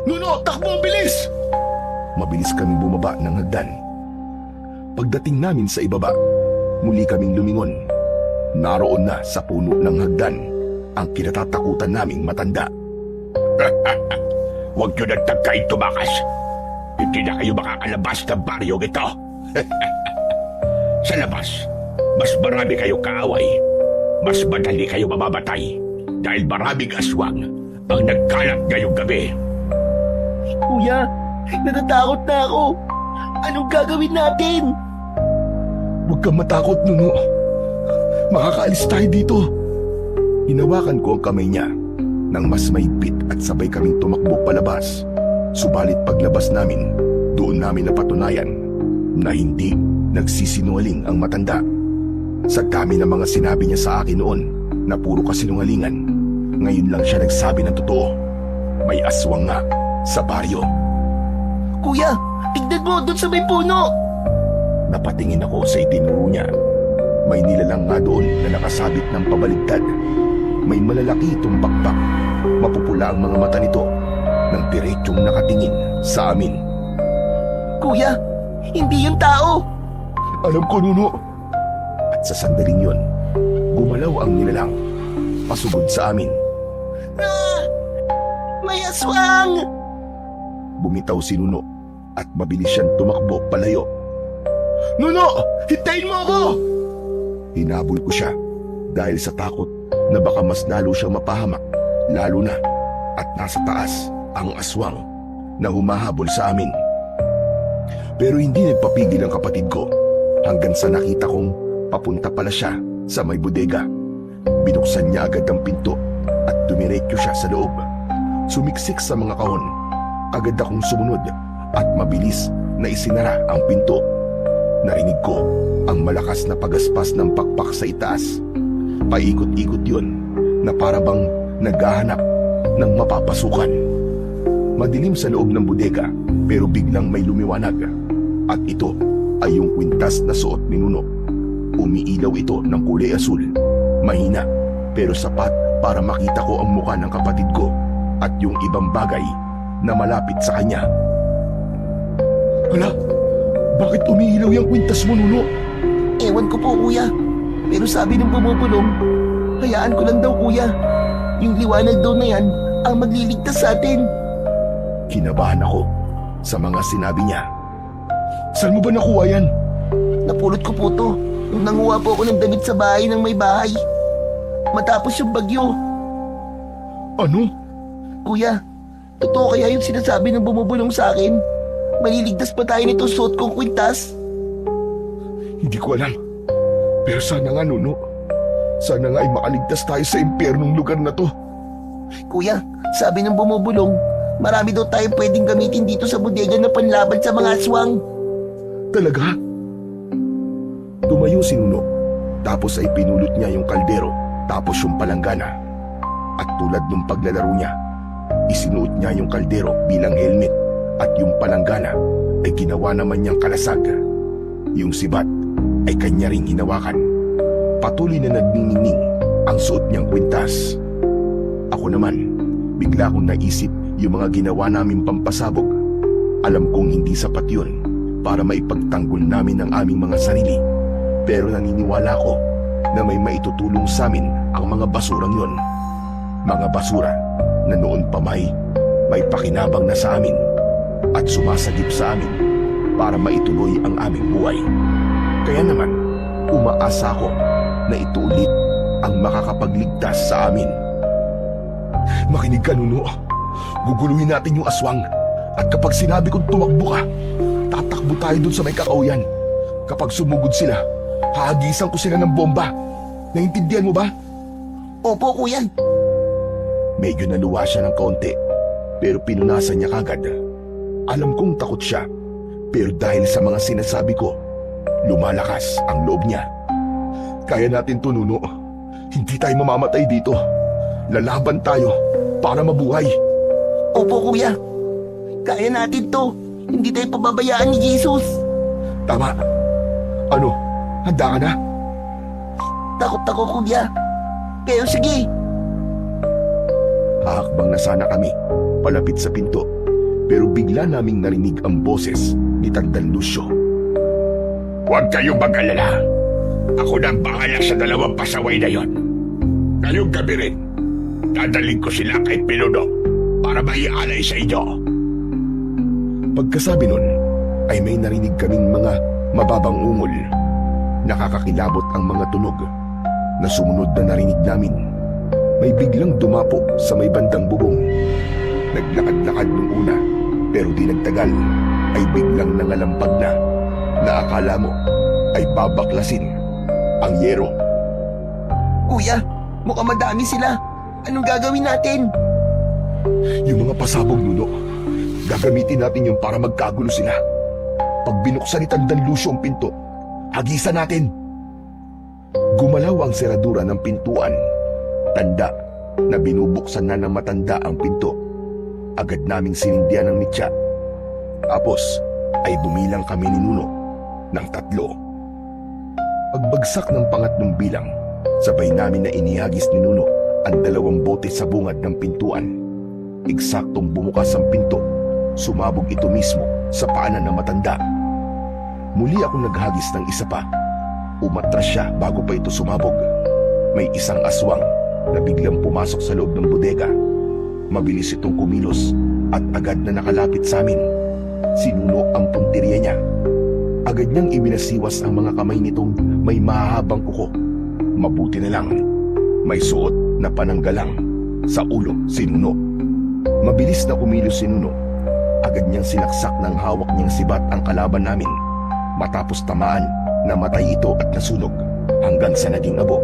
Nuno! Takbo ang bilis! Mabilis kaming bumaba ng hagdan. Pagdating namin sa ibaba, muli kaming lumingon. Naroon na sa puno ng hagdan ang kinatatakutan naming matanda. Huwag nyo nang tagkain tumakas. Hindi na kayo makakalabas ng baryong ito. Sa labas, mas marami kayong kaaway. Mas madali kayo mamamatay dahil maraming aswang ang nagkalat ngayong gabi. Kuya, natatakot na ako. Anong gagawin natin? Huwag kang matakot, Nuno. Makakaalis tayo dito. Hinawakan ko ang kamay niya nang mas mahigpit at sabay kaming tumakbo palabas. Subalit paglabas namin, doon namin napatunayan na hindi nagsisinungaling ang matanda. Sa dami ng mga sinabi niya sa akin noon na puro kasinungalingan, ngayon lang siya nagsabi ng totoo. May aswang nga sa baryo. Kuya, tignan mo doon sa may puno. Napatingin ako sa itinuro niya. May nilalang nga doon na nakasabit ng pabaligtad. May malalaki itong bakbak. Mapupula ang mga mata nito nang diretsong nakatingin sa amin. Kuya, hindi yung tao. Alam ko, Nuno. At sa sandaling yon, gumalaw ang nilalang. Pasugod sa amin. Ah! May aswang! Bumitaw si Nuno at mabilis siyang tumakbo palayo. Nuno! Hintayin mo ako! Hinabol ko siya dahil sa takot na baka mas lalo siyang mapahamak, lalo na at nasa taas ang aswang na humahabol sa amin. Pero hindi nagpapigil ang kapatid ko hanggang sa nakita kong papunta pala siya sa may bodega. Binuksan niya agad ang pinto at dumiretso siya sa loob. Sumiksik sa mga kahon. Agad akong sumunod at mabilis na isinara ang pinto. Narinig ko ang malakas na pagaspas ng pakpak sa itaas. Paikot-ikot yun na para bang naghahanap ng mapapasukan. Madilim sa loob ng bodega pero biglang may lumiwanag. At ito ay yung kwintas na suot ni Nuno. Umiilaw ito ng kulay asul. Mahina pero sapat para makita ko ang mukha ng kapatid ko at yung ibang bagay na malapit sa kanya. Hala, bakit umiilaw yung kwintas mo, Nuno? Ewan ko po, kuya. Pero sabi ng bumubulong, hayaan ko lang daw, kuya. Yung liwanag daw na yan ang magliligtas sa atin. Kinabahan ako sa mga sinabi niya. Saan mo ba nakuha yan? Napulot ko po to nung nanguha po ako ng damit sa bahay ng may bahay. Matapos yung bagyo. Ano? Kuya, totoo kaya yung sinasabi ng bumubulong sa akin? Maliligtas pa tayo nito suot kong kwintas? Hindi ko alam. Pero sana nga, Nuno. Sana nga ay makaligtas tayo sa impyernong lugar na to. Kuya, sabi ng bumubulong, marami daw tayo pwedeng gamitin dito sa bodega na panlaban sa mga aswang. Talaga? Tumayo si Nuno, tapos ay pinulot niya yung kaldero, tapos yung palanggana. At tulad ng paglalaro niya, isinuot niya yung kaldero bilang helmet at yung palanggana ay ginawa naman niyang kalasag. Yung sibat ay kanya ring hinawakan. Patuloy na nagniningning ang suot niyang kwintas. Ako naman, bigla kong naisip yung mga ginawa naming pampasabog. Alam kong hindi sapat yun para maipagtanggol namin ang aming mga sarili. Pero naniniwala ko na may maitutulong sa amin ang mga basurang yon. Mga basura na noon pa may pakinabang na sa amin at sumasagip sa amin para maituloy ang aming buhay. Kaya naman, umaasa ako na ito ulit ang makakapagligtas sa amin. Makinig ka, Nuno. Guguluhin natin yung aswang. At kapag sinabi kong tumakbo ka, tatakbo tayo dun sa may kakauyan. Kapag sumugod sila, hahagisan ko sila ng bomba. Naintindihan mo ba? Opo, kuya. Medyo naluwa siya ng kaunti, pero pinunasan niya kagad. Alam kong takot siya, pero dahil sa mga sinasabi ko, lumalakas ang loob niya. Kaya natin to, Nuno. Hindi tayo mamamatay dito. Lalaban tayo para mabuhay. Opo, kuya. Kaya natin to. Hindi tayo pababayaan ni Jesus. Tama. Ano? Handa ka na? Takot ako, kuya. Pero sige. Hahakbang na sana kami, palapit sa pinto, pero bigla naming narinig ang boses ni Tandang Lucio. Huwag kayong mag-alala. Ako na ang bahala sa dalawang pasaway na yon. Ngayong gabi rin, dadaling ko sila kay Pinuno para maialay sa inyo. Pagkasabi nun, ay may narinig kaming mga mababang ungol. Nakakakilabot ang mga tunog na sumunod na narinig namin. May biglang dumapo sa may bandang bubong. Naglakad-lakad nung una, pero di nagtagal ay biglang nangalampag na akala mo ay babaklasin ang yero. Kuya, mukhang madami sila. Anong gagawin natin? Yung mga pasabog, Nuno. Gagamitin natin yun para magkagulo sila. Pag binuksan ni Tandang Lucio ang pinto, hagisan natin. Gumalaw ang seradura ng pintuan. Tanda na binubuksan na ng matanda ang pinto. Agad naming sinindihan ng mitya. Tapos ay bumilang kami ni Nuno ng 3. Pagbagsak ng pangatlong bilang, sabay namin na inihagis ni Nuno ang 2 bote sa bungad ng pintuan. Eksaktong bumukas ang pinto, sumabog ito mismo sa paanan ng matanda. Muli akong naghagis ng isa pa. Umatras siya bago pa ito sumabog. May isang aswang na biglang pumasok sa loob ng bodega. Mabilis itong kumilos at agad na nakalapit sa amin. Sinuno ang punteriya niya. Agad niyang ibinasiwas ang mga kamay nitong may mahahabang kuko. Mabuti na lang, may suot na pananggalang sa ulo si Nuno. Mabilis na kumilos si Nuno. Agad niyang sinaksak ng hawak niyang sibat ang kalaban namin. Matapos tamaan, namatay ito at nasunog hanggang sa naging abo.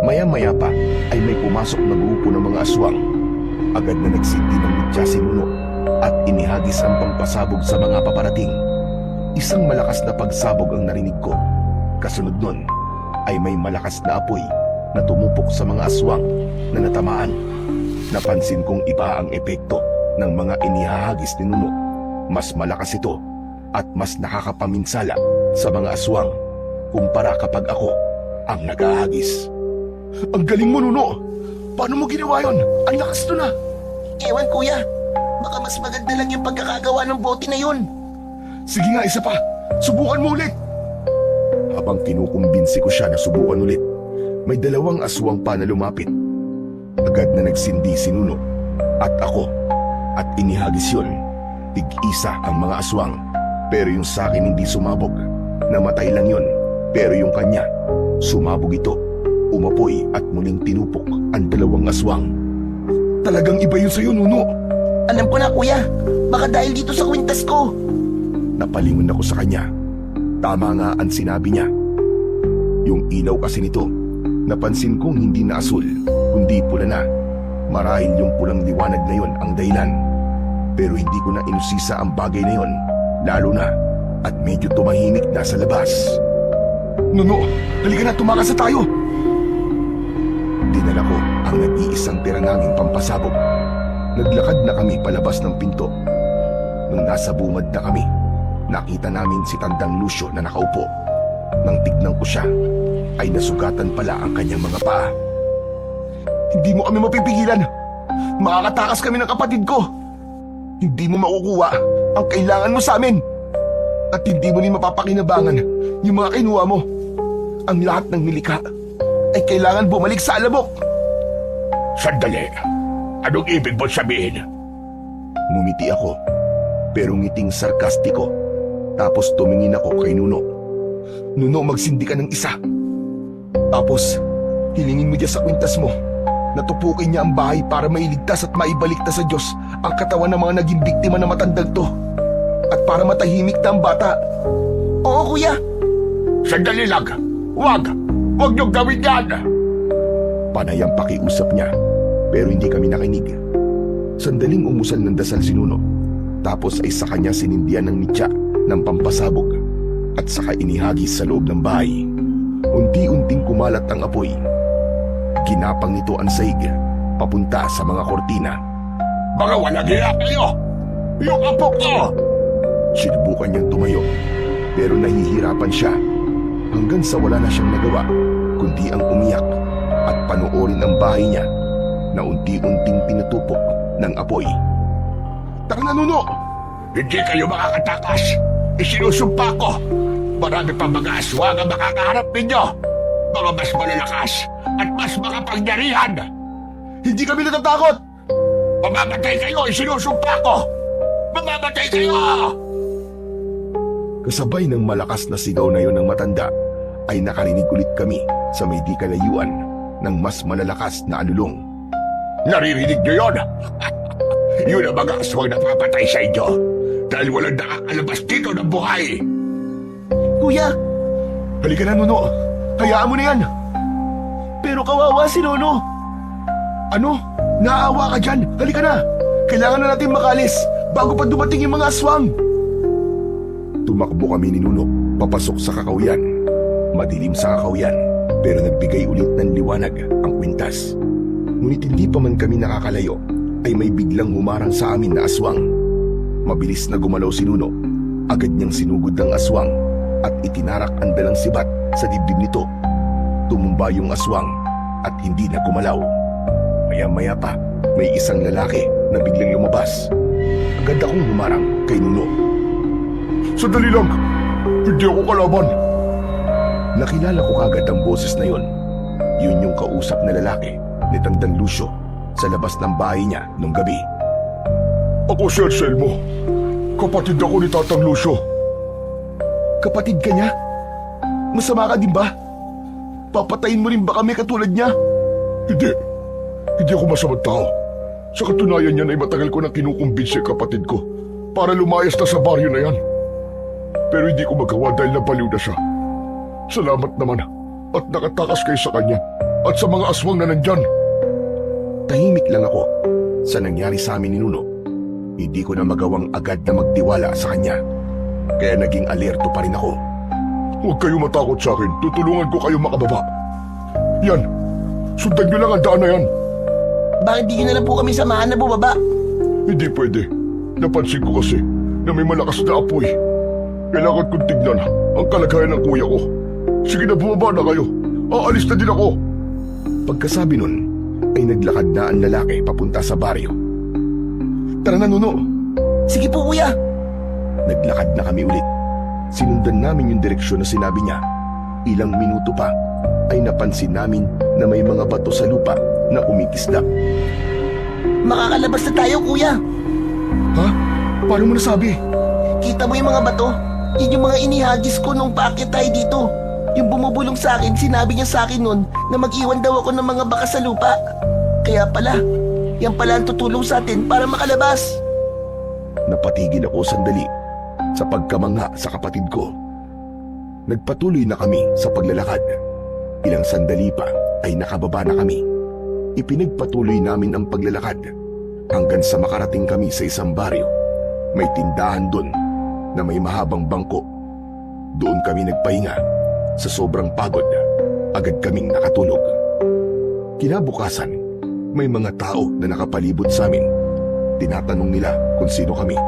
Maya-maya pa ay may pumasok na grupo ng mga aswang. Agad na nagsinti ng mitya si Nuno at inihagis ang pampasabog sa mga paparating. Isang malakas na pagsabog ang narinig ko. Kasunod nun ay may malakas na apoy na tumupok sa mga aswang na natamaan. Napansin kong iba ang epekto ng mga inihahagis ni Nuno. Mas malakas ito at mas nakakapaminsala sa mga aswang kumpara kapag ako ang nag-aagis. Ang galing mo, Nuno. Paano mo ginawa yon? Ang lakas to na. Ewan kuya, baka mas maganda lang yung pagkakagawa ng bote na yun. Sige nga, isa pa. Subukan mo ulit. Habang kinukumbinsi ko siya na subukan ulit, may dalawang aswang pa na lumapit. Agad na nagsindi si Nuno at ako at inihagis yun. Tig-isa ang mga aswang, pero yung sa akin hindi sumabog. Namatay lang yun, pero yung kanya, sumabog ito. Umapoy at muling tinupok ang dalawang aswang. Talagang iba yun sa'yo, Nuno. Alam ko na kuya, baka dahil dito sa kwintas ko. Napalingon ako sa kanya. Tama nga ang sinabi niya. Yung ilaw kasi nito, napansin kong hindi na asul, kundi pula na. Marahil yung pulang liwanag na yon ang dahilan. Pero hindi ko na inusisa ang bagay na yon, lalo na at medyo tumahimik na sa labas. Nuno, halika na, tumakas na tayo. Dinala ko ang nag-iisang tira naming pampasabog. Naglakad na kami palabas ng pinto. Nung nasa bungad na kami, nakita namin si Tandang Lucio na nakaupo. Nang tignan ko siya, ay nasugatan pala ang kanyang mga paa. Hindi mo kami mapipigilan. Makakatakas kami ng kapatid ko. Hindi mo makukuha ang kailangan mo sa amin. At hindi mo rin mapapakinabangan yung mga kinuha mo. Ang lahat ng nilikha ay kailangan bumalik sa alabok. Sandali. Anong ibig mo sabihin? Ngumiti ako, pero ngiting sarkastiko. Tapos tumingin ako kay Nuno. Nuno, magsindi ka ng isa. Tapos, hilingin mo dyan sa kwintas mo. Natupukin niya ang bahay para mailigtas at maibaliktas sa Diyos ang katawan ng mga naging biktima ng matandang to. At para matahimik na ang bata. Oo kuya. Sandali lang. Huwag niyong gawin yan. Panay ang pakiusap niya, pero hindi kami nakinig. Sandaling umusal ng dasal si Nuno. Tapos ay sa kanya sinindihan ng mitya ng pampasabog at saka inihagis sa loob ng bahay. Unti-unting kumalat ang apoy. Ginapang nito ang saig papunta sa mga kortina. Mga walang hiya kayo. Yung apo ko. Sinubukan niyang tumayo, pero nahihirapan siya hanggang sa wala na siyang nagawa kundi ang umiyak at panoorin ang bahay niya na unti-unting tinutupok ng apoy. Tara na, Nuno! Hindi kayo makakatakas. Isinusumpa ko. Marami pa mga aswang ang makakaharap ninyo. Mga mas malalakas at mas makapangyarihan. Hindi kami natatakot! Mamamatay kayo, isinusumpa ko. Mamamatay kayo! Kasabay ng malakas na sigaw na yon ng matanda, ay nakarinig ulit kami sa may di kalayuan ng mas malalakas na alulong. Naririnig niyo yun? Yun ang mga aswang na papatay sa inyo dahil walang nakakalabas dito ng buhay. Kuya, Halika na, Nuno. Hayaan mo na yan. pero kawawa si Nono. Ano? Naaawa ka dyan. Halika na. Kailangan na natin makalis bago pa dumating yung mga aswang. Tumakbo kami ni Nuno papasok sa kakawyan. Madilim sa kakawyan, pero nagbigay ulit ng liwanag ang kwintas. Ngunit hindi pa man kami nakakalayo, ay may biglang humarang sa amin na aswang. Mabilis na gumalaw si Nuno. Agad niyang sinugod ang aswang at itinarak ang dalang sibat sa dibdib nito. Tumumba yung aswang at hindi na gumalaw. Maya-maya pa, may isang lalaki na biglang lumabas. Agad akong humarang kay Nuno. Sandali lang. Hindi ako kalaban. Nakilala ko kagad ang boses na yon. Yun yung kausap na lalaki ni Tandang Lucio sa labas ng bahay niya nung gabi. Ako si Anselmo. Kapatid ako ni Tatang Lucio. Kapatid ka niya? Masama ka din ba? Papatayin mo rin ba kami katulad niya? Hindi. Hindi ako masamang tao. Sa katunayan niyan ay matagal ko na kinukumbinsi kapatid ko para lumayas na sa baryo na yan. Pero hindi ko magawa dahil nabaliw na siya. Salamat naman at nakatakas kayo sa kanya at sa mga aswang na nandyan. Tahimik lang ako sa nangyari sa amin ni Nuno. Hindi ko na magawang agad na magtiwala sa kanya. Kaya naging alerto pa rin ako. Huwag kayo matakot sa akin. Tutulungan ko kayo makababa. Yan. Sundan niyo lang ang daan na yan. Bakit di nyo na lang po kami samahan na bumaba? Hindi pwede. Napansin ko kasi na may malakas na apoy. Kailangan kong tignan ang kalagayan ng kuya ko. Sige na, bumaba na kayo. Aalis na din ako. Pagkasabi nun, ay naglakad na ang lalaki papunta sa baryo. Tara na, Nuno. Sige po kuya. Naglakad na kami ulit. Sinundan namin yung direksyon na sinabi niya. Ilang minuto pa ay napansin namin na may mga bato sa lupa na umikislap. Makakalabas na tayo kuya. Ha? Paano mo nasabi? Kita mo yung mga bato? Yun yung mga inihagis ko nung paakyat tayo dito. Yung bumubulong sa akin, sinabi niya sa akin nun na mag-iwan daw ako ng mga bakas sa lupa. Kaya pala, yan pala ang tutulong sa atin para makalabas. Napatigil ako sandali sa pagkamangha sa kapatid ko. Nagpatuloy na kami sa paglalakad. Ilang sandali pa ay nakababa na kami. Ipinagpatuloy namin ang paglalakad hanggang sa makarating kami sa isang baryo. May tindahan doon na may mahabang bangko. Doon kami nagpahinga. Sa sobrang pagod, agad kaming nakatulog. Kinabukasan, may mga tao na nakapalibot sa amin. Tinatanong nila kung sino kami,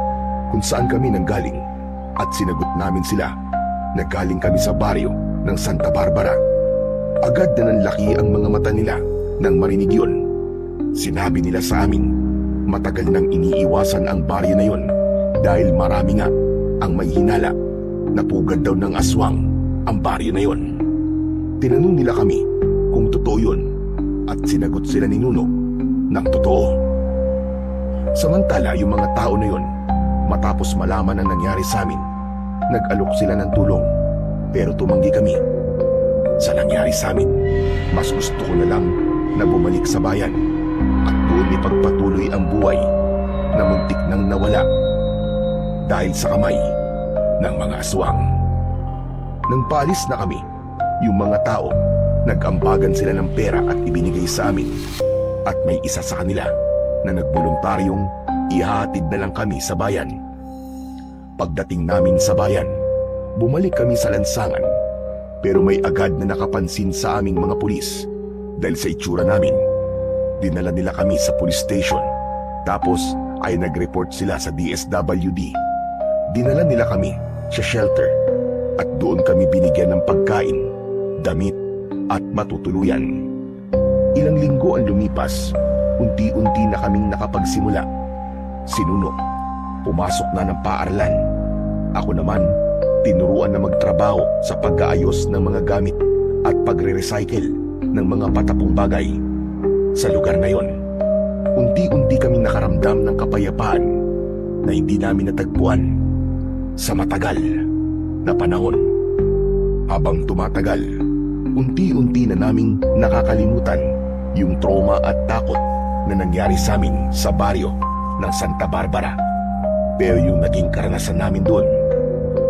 kung saan kami nanggaling, at sinagot namin sila na galing kami sa baryo ng Santa Barbara. Agad na nanlaki ang mga mata nila nang marinig yun. Sinabi nila sa amin, matagal nang iniiwasan ang baryo na yun dahil marami nga ang may hinala na pugad daw ng aswang ang baryo na yun. Tinanong nila kami kung totoo yun at sinagot sila ni Nuno ng totoo. Samantala yung mga tao na yun, matapos malaman ang nangyari sa amin, nag-alok sila ng tulong pero tumanggi kami. Sa nangyari sa amin, mas gusto ko na lang na bumalik sa bayan at doon ipagpatuloy ang buhay na muntik nang nawala dahil sa kamay ng mga aswang. Nang paalis na kami, yung mga tao, nag-ambagan sila ng pera at ibinigay sa amin. At may isa sa kanila na nagboluntaryong ihahatid na lang kami sa bayan. Pagdating namin sa bayan, bumalik kami sa lansangan. Pero may agad na nakapansin sa aming mga pulis dahil sa itsura namin. Dinala nila kami sa police station. Tapos ay nag-report sila sa DSWD. Dinala nila kami sa shelter. At doon kami binigyan ng pagkain, damit at matutuluyan. Ilang linggo ang lumipas, unti-unti na kaming nakapagsimula. Si Nuno, pumasok na ng paaralan. Ako naman, tinuruan na magtrabaho sa pag-aayos ng mga gamit at pagre-recycle ng mga patapong bagay. Sa lugar na yon, unti-unti kaming nakaramdam ng kapayapaan na hindi namin natagpuan sa matagal na panahon. Habang tumatagal, unti-unti na naming nakakalimutan yung trauma at takot na nangyari sa amin sa baryo ng Santa Barbara. Pero yung naging karanasan namin doon,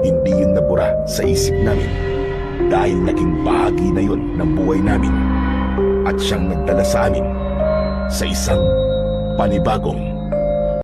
hindi yun nabura sa isip namin dahil naging bahagi na yun ng buhay namin at siyang nagdala sa amin sa isang panibagong